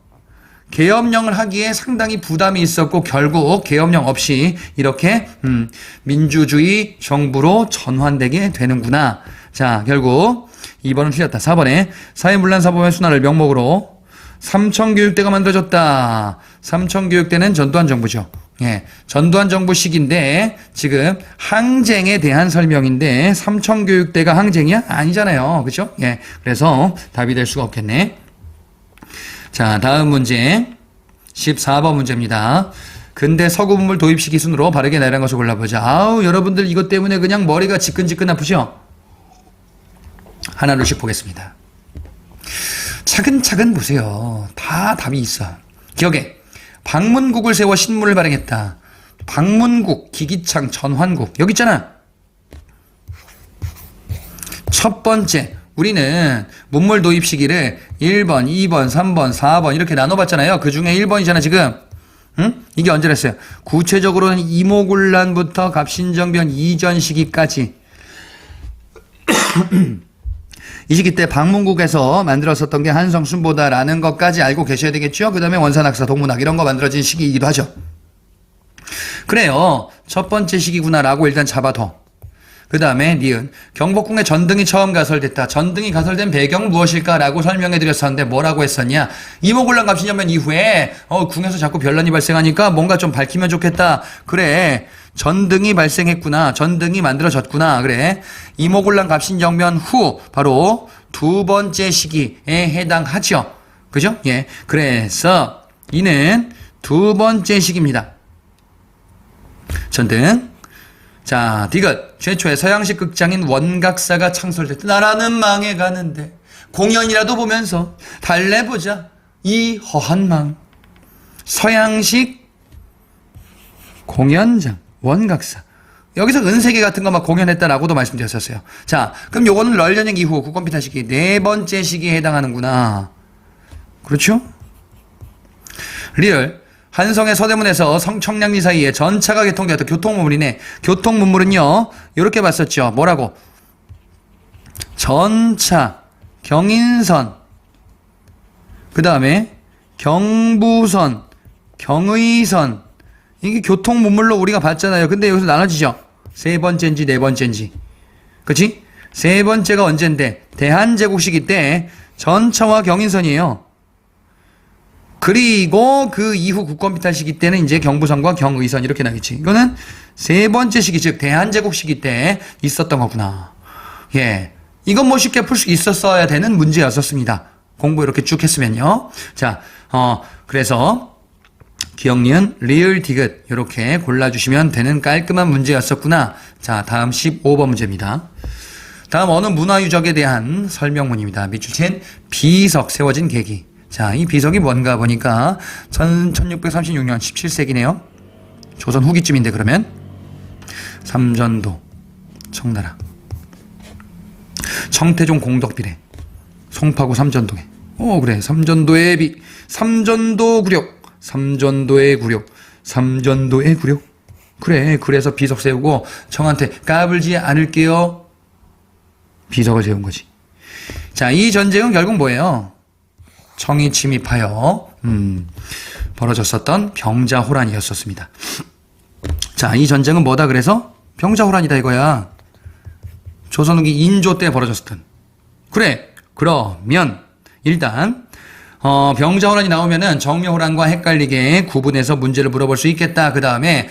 계엄령을 하기에 상당히 부담이 있었고 결국 계엄령 없이 이렇게 민주주의 정부로 전환되게 되는구나. 자, 결국 2번은 틀렸다. 4번에 사회문란사범의 순환을 명목으로 삼청교육대가 만들어졌다. 삼청교육대는 전두환 정부죠. 예, 전두환 정부 시기인데 지금 항쟁에 대한 설명인데 삼청교육대가 항쟁이야? 아니잖아요. 그렇죠? 예, 그래서 답이 될 수가 없겠네. 자, 다음 문제 14번 문제입니다. 근대 서구문물 도입 시기 순으로 바르게 나열한 것을 골라보자. 아우, 여러분들 이것 때문에 그냥 머리가 지끈지끈 아프죠? 하나둘씩 보겠습니다. 차근차근 보세요. 다 답이 있어. 기억에 방문국을 세워 신문을 발행했다. 방문국, 기기창, 전환국 여기 있잖아. 첫 번째, 우리는 문물 도입 시기를 1번, 2번, 3번, 4번 이렇게 나눠봤잖아요. 그 중에 1번이잖아 지금. 응? 이게 언제랬어요? 구체적으로는 이모군란부터 갑신정변 이전 시기까지. 이 시기 때 방문국에서 만들었었던 게 한성순보다라는 것까지 알고 계셔야 되겠죠? 그 다음에 원산학사, 동문학 이런 거 만들어진 시기이기도 하죠. 그래요. 첫 번째 시기구나라고 일단 잡아둬. 그 다음에 니은 경복궁에 전등이 처음 가설됐다. 전등이 가설된 배경 무엇일까라고 설명해드렸었는데 뭐라고 했었냐. 이모군란 갑신정변 이후에 궁에서 자꾸 변란이 발생하니까 뭔가 좀 밝히면 좋겠다. 그래. 전등이 발생했구나. 전등이 만들어졌구나. 그래. 이모군란 갑신정변 후 바로 두 번째 시기에 해당하죠. 그죠? 예. 그래서 이는 두 번째 시기입니다. 전등. 자, 디귿. 최초의 서양식 극장인 원각사가 창설됐다. 나라는 망해가는데 공연이라도 보면서 달래보자. 이 허한 마음. 서양식 공연장 원각사. 여기서 은세계 같은 거 막 공연했다라고도 말씀드렸었어요. 자, 그럼 요거는 럴전쟁 이후 국권비탈 시기 네 번째 시기에 해당하는구나. 그렇죠? 리얼. 한성의 서대문에서 성청량리 사이에 전차가 개통되었다. 교통문물이네. 교통문물은요, 이렇게 봤었죠. 뭐라고? 전차, 경인선, 그 다음에 경부선, 경의선. 이게 교통문물로 우리가 봤잖아요. 근데 여기서 나눠지죠. 세 번째인지 네 번째인지. 그치? 세 번째가 언젠데, 대한제국 시기 때 전차와 경인선이에요. 그리고 그 이후 국권비탈 시기 때는 이제 경부선과 경의선 이렇게 나겠지. 이거는 세 번째 시기, 즉 대한제국 시기 때 있었던 거구나. 예, 이건 뭐 쉽게 풀 수 있었어야 되는 문제였었습니다. 공부 이렇게 쭉 했으면요. 자, 그래서 기억, 니은, 리을, 디귿 이렇게 골라주시면 되는 깔끔한 문제였었구나. 자, 다음 15번 문제입니다. 다음 어느 문화유적에 대한 설명문입니다. 밑줄친 비석 세워진 계기. 자, 이 비석이 뭔가 보니까 1636년 17세기네요. 조선 후기쯤인데 그러면 삼전도, 청나라, 청태종 공덕비례, 송파구 삼전동에. 그래. 삼전도의 삼전도 굴욕, 삼전도의 굴욕, 삼전도의 굴욕. 그래. 그래서 비석 세우고 청한테 까불지 않을게요. 비석을 세운 거지. 자, 이 전쟁은 결국 뭐예요? 청이 침입하여 벌어졌었던 병자호란이었었습니다. 자, 이 전쟁은 뭐다 그래서? 병자호란이다 이거야. 조선 후기 인조 때 벌어졌었던. 그래. 그러면 일단 병자호란이 나오면은 정묘호란과 헷갈리게 구분해서 문제를 물어볼 수 있겠다. 그 다음에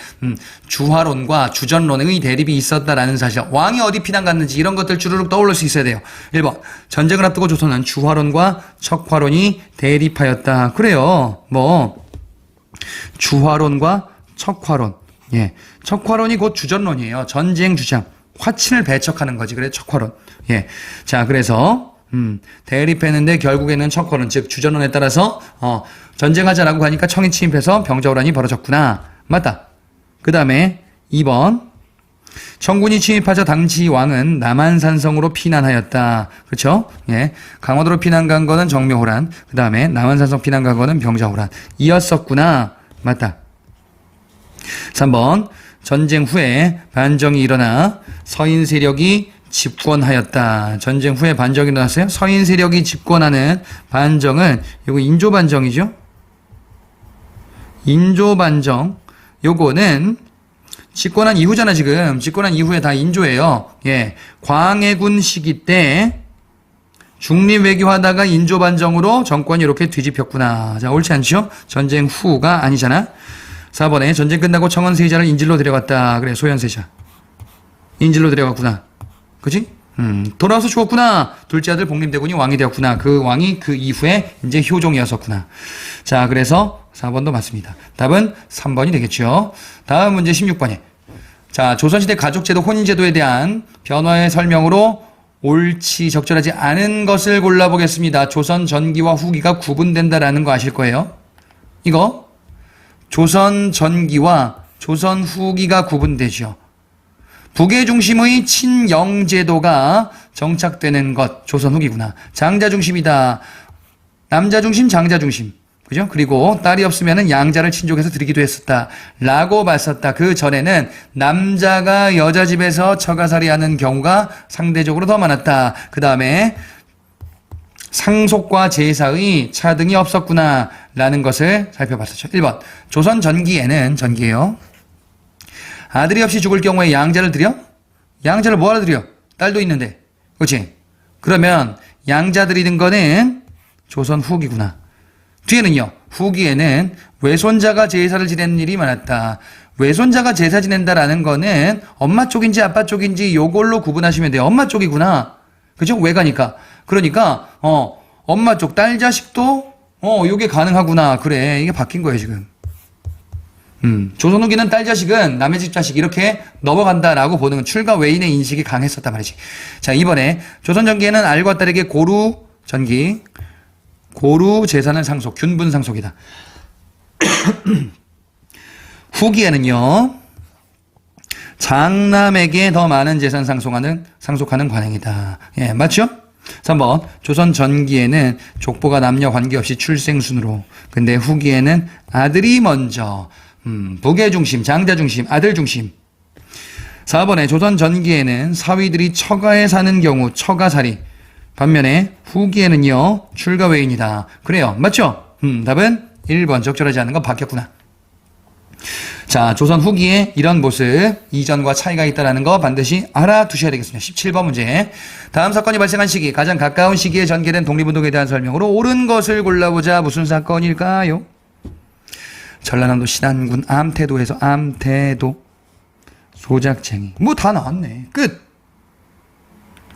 주화론과 주전론의 대립이 있었다라는 사실. 왕이 어디 피난 갔는지 이런 것들 주르륵 떠올릴 수 있어야 돼요. 1번. 전쟁을 앞두고 조선은 주화론과 척화론이 대립하였다. 그래요. 뭐 주화론과 척화론. 예. 척화론이 곧 주전론이에요. 전쟁 주장. 화친을 배척하는 거지. 그래 척화론. 예. 자, 그래서 대립했는데 결국에는 척화론, 즉 주전론에 따라서 전쟁하자라고 하니까 청이 침입해서 병자호란이 벌어졌구나. 맞다. 그 다음에 2번. 청군이 침입하자 당시 왕은 남한산성으로 피난하였다. 그렇죠? 예. 강화도로 피난 간 거는 정묘호란. 그 다음에 남한산성 피난 간 거는 병자호란. 이었었구나. 맞다. 3번. 전쟁 후에 반정이 일어나 서인 세력이 집권하였다. 전쟁 후에 반정이 일어났어요. 서인 세력이 집권하는 반정은 요거 인조반정이죠. 인조반정. 요거는 집권한 이후잖아 지금. 집권한 이후에 다 인조예요. 예, 광해군 시기 때 중립외교하다가 인조반정으로 정권이 이렇게 뒤집혔구나. 자, 옳지 않죠? 전쟁 후가 아니잖아. 4번에 전쟁 끝나고 청원 세자를 인질로 데려갔다. 그래, 소현세자. 인질로 데려갔구나. 그치? 돌아와서 죽었구나. 둘째 아들 복림대군이 왕이 되었구나. 그 왕이 그 이후에 이제 효종이었었구나. 자, 그래서 4번도 맞습니다. 답은 3번이 되겠죠. 다음 문제 16번에. 자, 조선시대 가족제도 혼인제도에 대한 변화의 설명으로 옳지, 적절하지 않은 것을 골라보겠습니다. 조선 전기와 후기가 구분된다라는 거 아실 거예요. 이거 조선 전기와 조선 후기가 구분되죠. 북의 중심의 친영제도가 정착되는 것, 조선 후기구나. 장자 중심이다. 남자 중심, 장자 중심. 그죠? 그리고 딸이 없으면은 양자를 친족해서 드리기도 했었다. 라고 봤었다. 그 전에는 남자가 여자 집에서 처가살이 하는 경우가 상대적으로 더 많았다. 그 다음에 상속과 제사의 차등이 없었구나. 라는 것을 살펴봤었죠. 1번. 조선 전기에는, 전기예요. 아들이 없이 죽을 경우에 양자를 드려? 양자를 뭐하러 드려? 딸도 있는데. 그렇지? 그러면 양자 드리는 거는 조선 후기구나. 뒤에는요. 후기에는 외손자가 제사를 지내는 일이 많았다. 외손자가 제사 지낸다라는 거는 엄마 쪽인지 아빠 쪽인지 요걸로 구분하시면 돼요. 엄마 쪽이구나. 그죠? 외가니까. 그러니까 엄마 쪽 딸 자식도 요게 가능하구나. 그래. 이게 바뀐 거예요, 지금. 조선 후기는 딸 자식은 남의 집 자식 이렇게 넘어간다라고 보는 출가 외인의 인식이 강했었단 말이지. 자, 이번에 조선 전기에는 알과 딸에게 고루 전기, 고루 재산을 상속, 균분 상속이다. 후기에는요, 장남에게 더 많은 재산 상속하는 관행이다. 예, 맞죠? 3번, 조선 전기에는 족보가 남녀 관계없이 출생순으로, 근데 후기에는 아들이 먼저, 부계 중심, 장자 중심, 아들 중심. 4번에 조선 전기에는 사위들이 처가에 사는 경우 처가살이, 반면에 후기에는요, 출가 외인이다. 그래요. 맞죠? 답은 1번 적절하지 않은 건 바뀌었구나. 자, 조선 후기에 이런 모습, 이전과 차이가 있다는 거 반드시 알아두셔야 되겠습니다. 17번 문제. 다음 사건이 발생한 시기, 가장 가까운 시기에 전개된 독립운동에 대한 설명으로 옳은 것을 골라보자. 무슨 사건일까요? 전라남도 신안군 암태도에서 암태도 소작쟁이. 뭐 다 나왔네. 끝.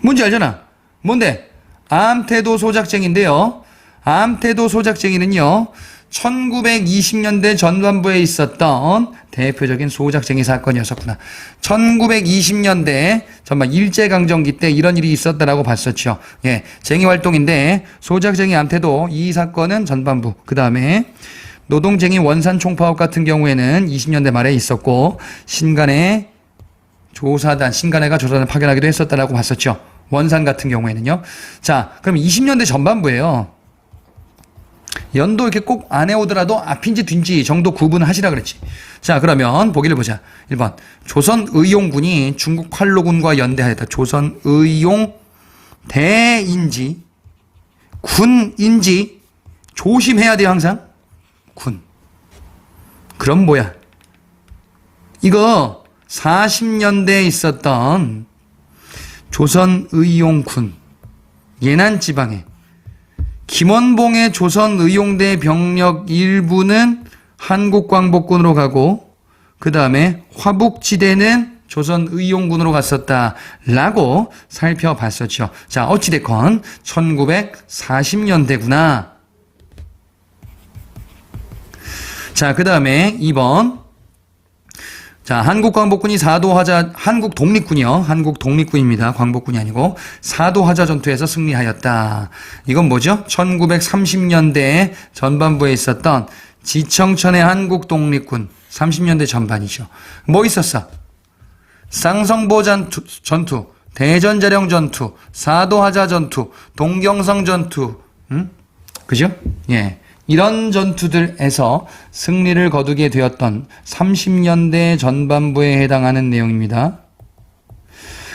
뭔지 알잖아. 뭔데? 암태도 소작쟁인데요. 암태도 소작쟁이는요, 1920년대 전반부에 있었던 대표적인 소작쟁이 사건이었었구나. 1920년대 전반 일제강점기 때 이런 일이 있었다라고 봤었죠. 예, 쟁의 활동인데 소작쟁이 암태도 이 사건은 전반부. 그 다음에 노동쟁이 원산 총파업 같은 경우에는 20년대 말에 있었고 신간의 조사단, 신간회가 조사단을 파견하기도 했었다라고 봤었죠. 원산 같은 경우에는요. 자, 그럼 20년대 전반부예요. 연도 이렇게 꼭 안 해오더라도 앞인지 뒤인지 정도 구분하시라 그랬지. 자, 그러면 보기를 보자. 1번. 조선의용군이 중국 활로군과 연대하였다. 조선의용 대인지, 군인지 조심해야 돼요, 항상. 군. 그럼 뭐야? 이거 40년대에 있었던 조선의용군, 예난지방에 김원봉의 조선의용대 병력 일부는 한국광복군으로 가고 그 다음에 화북지대는 조선의용군으로 갔었다라고 살펴봤었죠. 자, 어찌됐건 1940년대구나. 자, 그 다음에 2번. 자, 한국광복군이 한국 독립군입니다. 광복군이 아니고 사도하자 전투에서 승리하였다. 이건 뭐죠? 1930년대 전반부에 있었던 지청천의 한국 독립군 30년대 전반이죠. 뭐 있었어? 쌍성보 전투, 대전자령 전투, 사도하자 전투, 동경성 전투, 그죠? 예. 이런 전투들에서 승리를 거두게 되었던 30년대 전반부에 해당하는 내용입니다.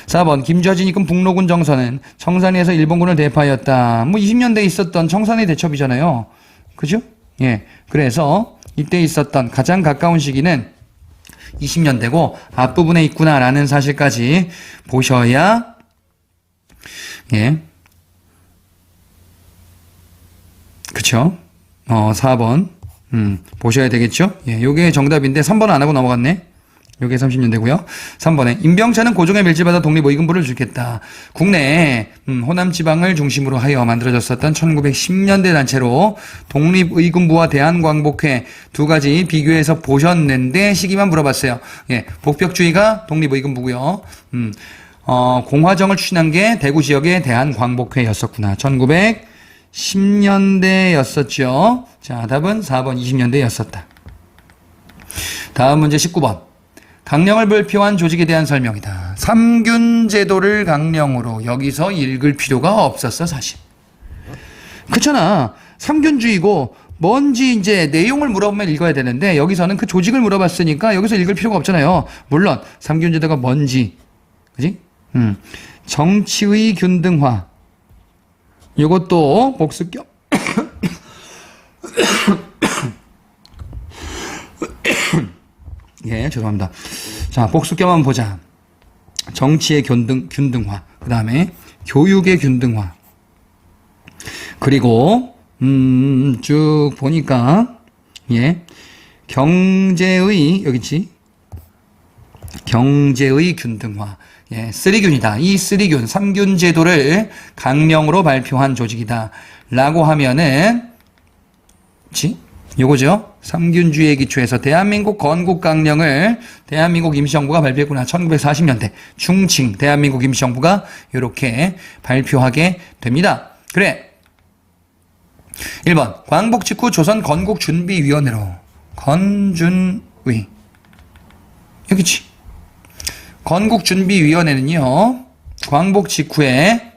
4번 김좌진이 이끈 북로군 정선은 청산리에서 일본군을 대파하였다. 뭐 20년대에 있었던 청산리 대첩이잖아요. 그죠? 예. 그래서 이때 있었던 가장 가까운 시기는 20년대고 앞부분에 있구나라는 사실까지 보셔야 예. 그쵸? 4번. 보셔야 되겠죠? 예, 요게 정답인데 3번은 안 하고 넘어갔네. 요게 30년대고요. 3번에 임병차는 고종의 멸지받아 독립의금부를 주겠다. 국내에 호남 지방을 중심으로 하여 만들어졌었던 1910년대 단체로 독립의금부와 대한광복회 두 가지 비교해서 보셨는데 시기만 물어봤어요. 예, 복벽주의가 독립의금부고요. 공화정을 추진한 게 대구 지역의 대한광복회였었구나. 1910년대였었죠. 자, 답은 4번 20년대였었다. 다음 문제 19번. 강령을 발표한 조직에 대한 설명이다. 삼균제도를 강령으로 여기서 읽을 필요가 없었어, 사실. 그렇잖아. 삼균주의고 뭔지 이제 내용을 물어보면 읽어야 되는데 여기서는 그 조직을 물어봤으니까 여기서 읽을 필요가 없잖아요. 물론 삼균제도가 뭔지, 그지? 정치의 균등화. 이것도 복습 겸 예, 죄송합니다. 자, 복습 겸 한번 보자. 정치의 균등화. 그 다음에 교육의 균등화. 그리고 쭉 보니까 예, 경제의 여기 있지. 경제의 균등화. 예, 쓰리균이다. 이 쓰리균, 삼균 제도를 강령으로 발표한 조직이다. 라고 하면은, 그치? 요거죠. 삼균주의에 기초해서 대한민국 건국강령을 대한민국 임시정부가 발표했구나. 1940년대 중칭 대한민국 임시정부가 이렇게 발표하게 됩니다. 그래. 1번 광복 직후 조선 건국준비위원회로 건준위 여기지. 건국준비위원회는요. 광복 직후에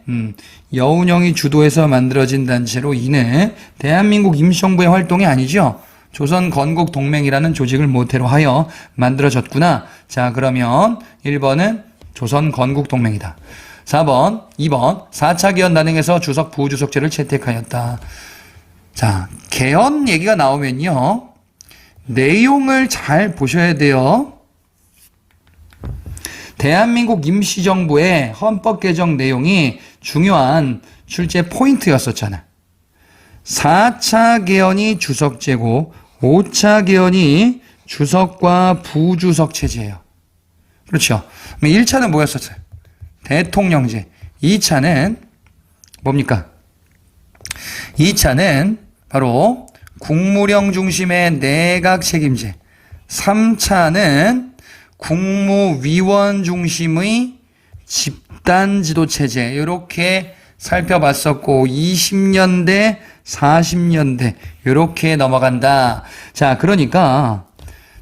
여운형이 주도해서 만들어진 단체로 이는 대한민국 임시정부의 활동이 아니죠. 조선 건국 동맹이라는 조직을 모태로 하여 만들어졌구나. 자, 그러면 1번은 조선 건국 동맹이다. 4번, 2번 4차 개헌 단행에서 주석 부주석제를 채택하였다. 자, 개헌 얘기가 나오면요. 내용을 잘 보셔야 돼요. 대한민국 임시정부의 헌법 개정 내용이 중요한 출제 포인트였었잖아. 4차 개헌이 주석제고 5차 개헌이 주석과 부주석 체제예요. 그렇죠. 1차는 뭐였었어요? 대통령제. 2차는 뭡니까? 2차는 바로 국무령 중심의 내각 책임제. 3차는 국무위원 중심의 집단지도체제 이렇게 살펴봤었고 20년대 40년대 이렇게 넘어간다. 자, 그러니까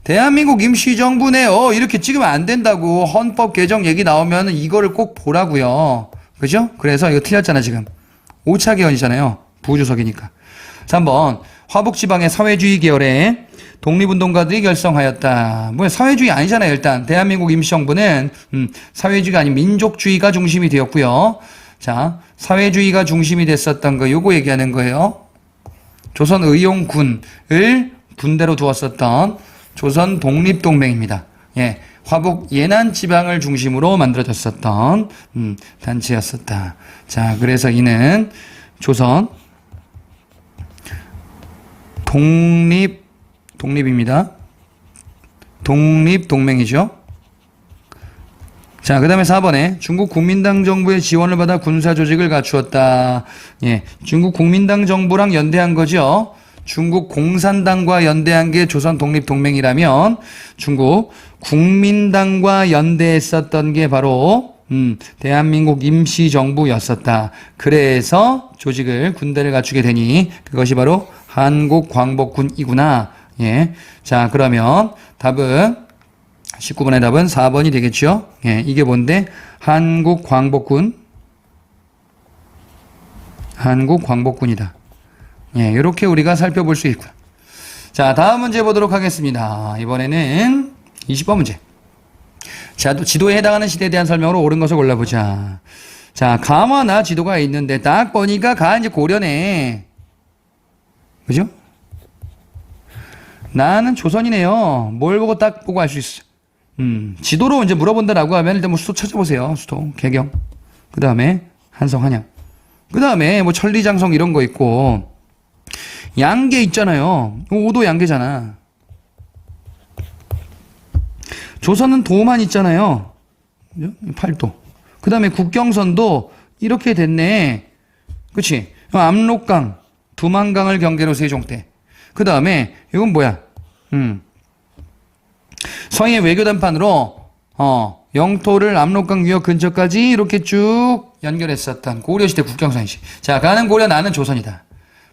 대한민국 임시정부 내 이렇게 찍으면 안 된다고 헌법 개정 얘기 나오면 이거를 꼭 보라고요. 그죠? 그래서 이거 틀렸잖아 지금. 5차 개헌이잖아요. 부주석이니까. 3번 화북지방의 사회주의 계열의 독립운동가들이 결성하였다. 뭐야, 사회주의 아니잖아요, 일단. 대한민국 임시정부는, 사회주의가 아닌 민족주의가 중심이 되었고요. 자, 사회주의가 중심이 됐었던 거, 요거 얘기하는 거예요. 조선 의용군을 군대로 두었었던 조선 독립동맹입니다. 예. 화북 예난 지방을 중심으로 만들어졌었던, 단체였었다. 자, 그래서 이는 조선 독립입니다. 독립동맹이죠. 자, 그 다음에 4번에 중국 국민당 정부의 지원을 받아 군사조직을 갖추었다. 예, 중국 국민당 정부랑 연대한 거죠. 중국 공산당과 연대한 게 조선 독립동맹이라면 중국 국민당과 연대했었던 게 바로 대한민국 임시정부였었다. 그래서 조직을 군대를 갖추게 되니 그것이 바로 한국광복군이구나. 예. 자, 그러면 답은 19번의 답은 4번이 되겠죠. 예. 이게 뭔데? 한국광복군이다. 예. 이렇게 우리가 살펴볼 수 있고요. 자, 다음 문제 보도록 하겠습니다. 이번에는 20번 문제. 자, 또 지도에 해당하는 시대에 대한 설명으로 옳은 것을 골라보자. 자, 가마나 지도가 있는데 딱 보니까 가 이제 고려네. 그죠? 나는 조선이네요. 뭘 보고 딱 보고 알 수 있어. 지도로 이제 물어본다라고 하면 일단 뭐 수도 찾아보세요. 수도, 개경. 그 다음에 한성, 한양. 그 다음에 뭐 천리장성 이런 거 있고. 양계 있잖아요. 5도 양계잖아. 조선은 도만 있잖아요. 8도. 그 다음에 국경선도 이렇게 됐네. 그치? 압록강, 두만강을 경계로 세종 때. 그 다음에 이건 뭐야? 서해 외교단판으로 영토를 압록강 유역 근처까지 이렇게 쭉 연결했었던 고려시대 국경선이지. 자, 가는 고려, 나는 조선이다.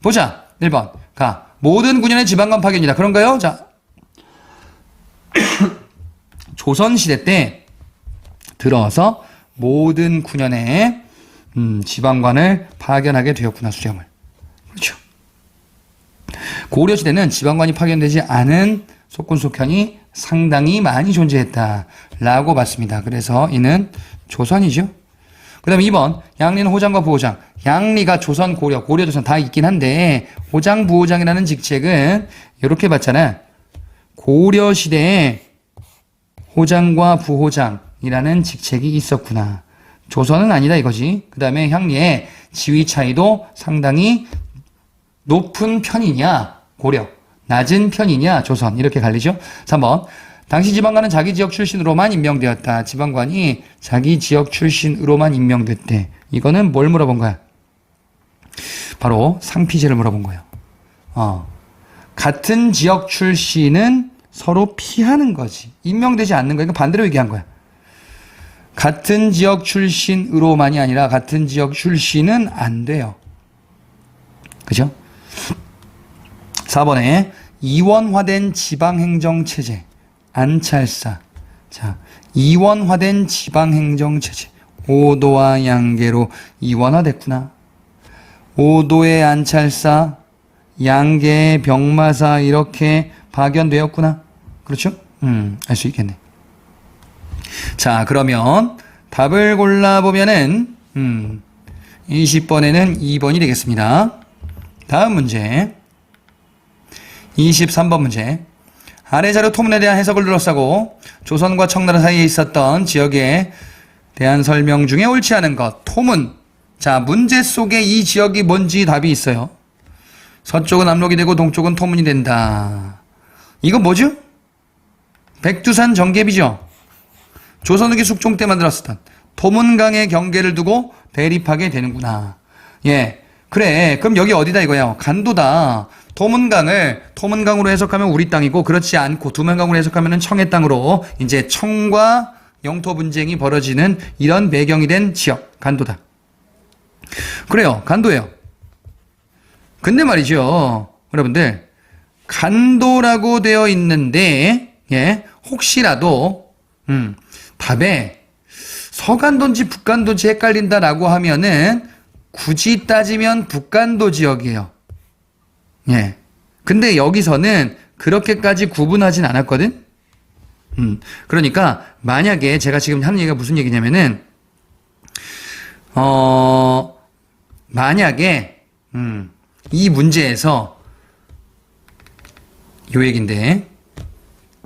보자. 1번. 가. 모든 군현의 지방관 파견이다. 그런가요? 자. 조선시대 때 들어서 모든 군현의 지방관을 파견하게 되었구나, 수령을. 그렇죠. 고려시대는 지방관이 파견되지 않은 속군속현이 상당히 많이 존재했다라고 봤습니다. 그래서 이는 조선이죠. 그 다음에 2번 양리는 호장과 부호장. 양리가 조선, 고려, 조선 다 있긴 한데 호장, 부호장이라는 직책은 이렇게 봤잖아. 고려시대에 호장과 부호장이라는 직책이 있었구나. 조선은 아니다 이거지. 그 다음에 향리의 지위 차이도 상당히 높은 편이냐 고려, 낮은 편이냐 조선, 이렇게 갈리죠. 3번 당시 지방관은 자기 지역 출신으로만 임명되었다. 지방관이 자기 지역 출신으로만 임명됐대. 이거는 뭘 물어본 거야? 바로 상피제를 물어본 거예요. 같은 지역 출신은 서로 피하는 거지. 임명되지 않는 거니까 반대로 얘기한 거야. 같은 지역 출신으로만이 아니라 같은 지역 출신은 안 돼요. 그죠? 4번에 이원화된 지방행정체제. 안찰사. 자, 이원화된 지방행정체제. 5도와 양계로 이원화됐구나. 5도의 안찰사, 양계의 병마사 이렇게 파견되었구나. 그렇죠? 알 수 있겠네. 자, 그러면 답을 골라보면은 20번에는 2번이 되겠습니다. 다음 문제 23번 문제. 아래 자료 토문에 대한 해석을 둘러싸고 조선과 청나라 사이에 있었던 지역에 대한 설명 중에 옳지 않은 것. 토문. 자, 문제 속에 이 지역이 뭔지 답이 있어요. 서쪽은 압록이 되고 동쪽은 토문이 된다. 이거 뭐죠? 백두산 정계비죠. 조선 후기 숙종 때 만들었었던 토문강의 경계를 두고 대립하게 되는구나. 예, 그래. 그럼 여기 어디다 이거야? 간도다. 토문강으로 해석하면 우리 땅이고, 그렇지 않고 두만강으로 해석하면 청해 땅으로 이제 청과 영토 분쟁이 벌어지는 이런 배경이 된 지역, 간도다. 그래요, 간도예요. 근데 말이죠, 여러분들, 간도라고 되어 있는데, 예, 혹시라도 답에 서간도인지 북간도인지 헷갈린다라고 하면은 굳이 따지면 북간도 지역이에요. 예. 근데 여기서는 그렇게까지 구분하진 않았거든? 그러니까, 만약에 제가 지금 하는 얘기가 무슨 얘기냐면은, 만약에, 이 문제에서, 요 얘기인데,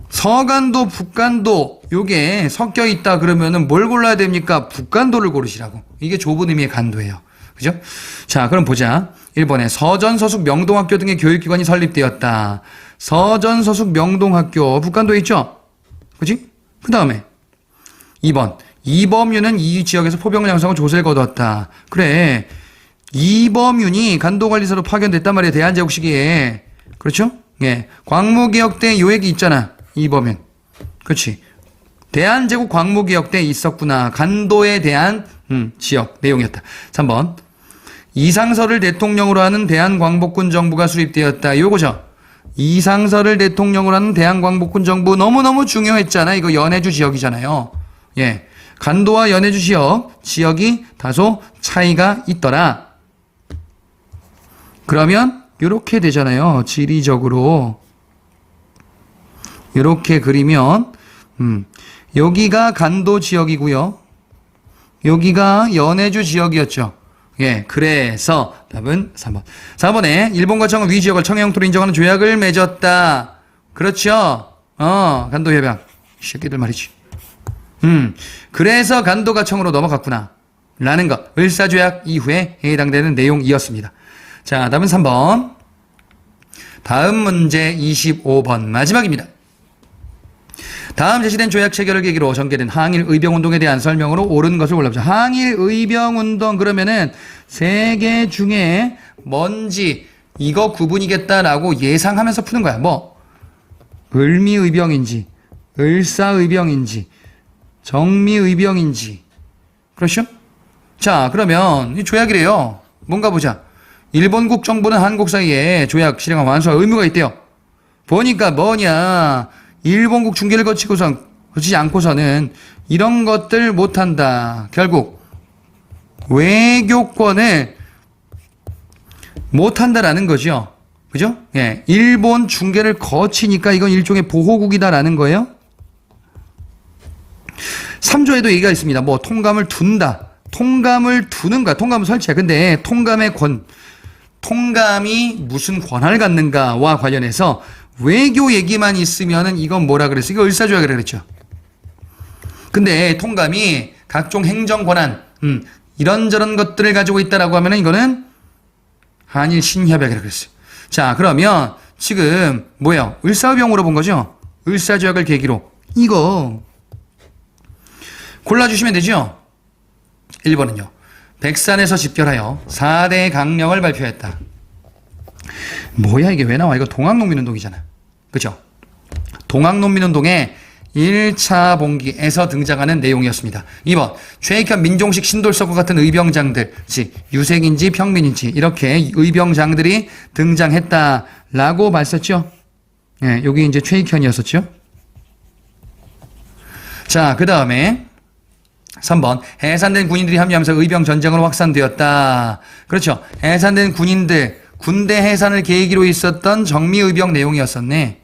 서간도, 북간도, 요게 섞여 있다 그러면은 뭘 골라야 됩니까? 북간도를 고르시라고. 이게 좁은 의미의 간도예요. 그죠? 자, 그럼 보자. 1번에 서전, 서숙, 명동학교 등의 교육기관이 설립되었다. 서전, 서숙, 명동학교, 북간도에 있죠? 그지? 그 다음에 2번. 이범윤은 이 지역에서 포병을 양성하고 조세를 거두었다. 그래. 이범윤이 간도관리사로 파견됐단 말이야. 대한제국 시기에. 그렇죠? 예. 광무개혁 때 요 얘기 있잖아. 이범윤. 그렇지. 대한제국 광무개혁 때 있었구나. 간도에 대한 지역 내용이었다. 3번. 이상서를 대통령으로 하는 대한광복군 정부가 수립되었다. 요거죠. 이상서를 대통령으로 하는 대한광복군 정부 너무너무 중요했잖아. 이거 연해주 지역이잖아요. 예. 간도와 연해주 지역이 다소 차이가 있더라. 그러면 요렇게 되잖아요. 지리적으로. 요렇게 그리면 여기가 간도 지역이고요. 여기가 연해주 지역이었죠. 예, 그래서 답은 3번. 4번에 일본과 청은 위 지역을 청해 영토로 인정하는 조약을 맺었다. 그렇죠? 간도협약. 이 새끼들 말이지. 그래서 간도가 청으로 넘어갔구나. 라는 것. 을사조약 이후에 해당되는 내용이었습니다. 자, 답은 3번. 다음 문제 25번. 마지막입니다. 다음 제시된 조약 체결을 계기로 전개된 항일 의병운동에 대한 설명으로 옳은 것을 골라보자. 항일 의병운동 그러면은 세 개 중에 뭔지 이거 구분이겠다라고 예상하면서 푸는 거야. 뭐 을미의병인지 을사의병인지 정미의병인지. 그렇죠? 자, 그러면 이 조약이래요. 뭔가 보자. 일본국 정부는 한국 사이에 조약 실행과 완수할 의무가 있대요. 보니까 뭐냐, 일본국 중개를 거치지 않고서는 이런 것들 못한다. 결국 외교권을 못한다라는 거죠. 그죠? 예, 일본 중개를 거치니까 이건 일종의 보호국이다라는 거예요. 3조에도 얘기가 있습니다. 뭐 통감을 둔다. 통감을 두는가, 통감을 설치해. 근데 통감이 무슨 권한을 갖는가와 관련해서 외교 얘기만 있으면은 이건 뭐라 그랬어? 이거 을사조약이라 그랬죠. 근데 통감이 각종 행정 권한, 이런저런 것들을 가지고 있다라고 하면은 이거는 한일 신협약이라 그랬어요. 자, 그러면 지금 뭐예요? 을사의병 물어본 거죠? 을사조약을 계기로 이거 골라주시면 되죠? 1번은요. 백산에서 집결하여 4대 강령을 발표했다. 뭐야 이게 왜 나와? 이거 동학농민운동이잖아. 그죠? 동학농민운동의 1차 봉기에서 등장하는 내용이었습니다. 2번 최익현, 민종식, 신돌석과 같은 의병장들, 즉 유색인지 평민인지 이렇게 의병장들이 등장했다라고 봤었죠. 예, 여기 이제 최익현이었었죠. 자, 그 다음에 3번 해산된 군인들이 합류하면서 의병 전쟁으로 확산되었다. 그렇죠. 해산된 군인들, 군대 해산을 계기로 있었던 정미의병 내용이었었네.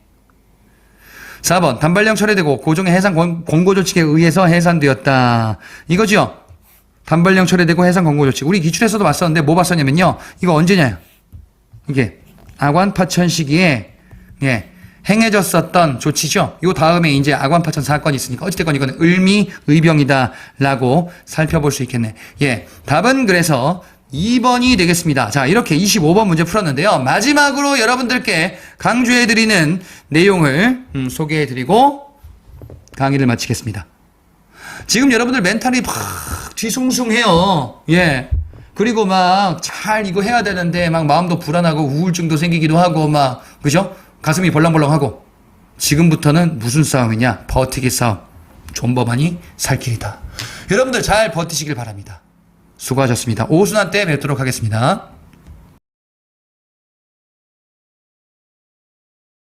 4번 단발령 철회되고 고종의 해산 권고조칙에 의해서 해산되었다. 이거죠. 단발령 철회되고 해산 권고조칙. 우리 기출에서도 봤었는데 뭐 봤었냐면요. 이거 언제냐. 이게 아관파천 시기에 예, 행해졌었던 조치죠. 요 다음에 이제 아관파천 사건이 있으니까 어찌됐건 이거는 을미의병이다라고 살펴볼 수 있겠네. 예, 답은 그래서 2번이 되겠습니다. 자, 이렇게 25번 문제 풀었는데요. 마지막으로 여러분들께 강조해드리는 내용을 소개해드리고 강의를 마치겠습니다. 지금 여러분들 멘탈이 막 뒤숭숭해요. 예. 그리고 막 잘 이거 해야 되는데 막 마음도 불안하고 우울증도 생기기도 하고 막, 그죠? 가슴이 벌렁벌렁하고. 지금부터는 무슨 싸움이냐? 버티기 싸움. 존버만이 살 길이다. 여러분들 잘 버티시길 바랍니다. 수고하셨습니다. 오순환 때 뵙도록 하겠습니다.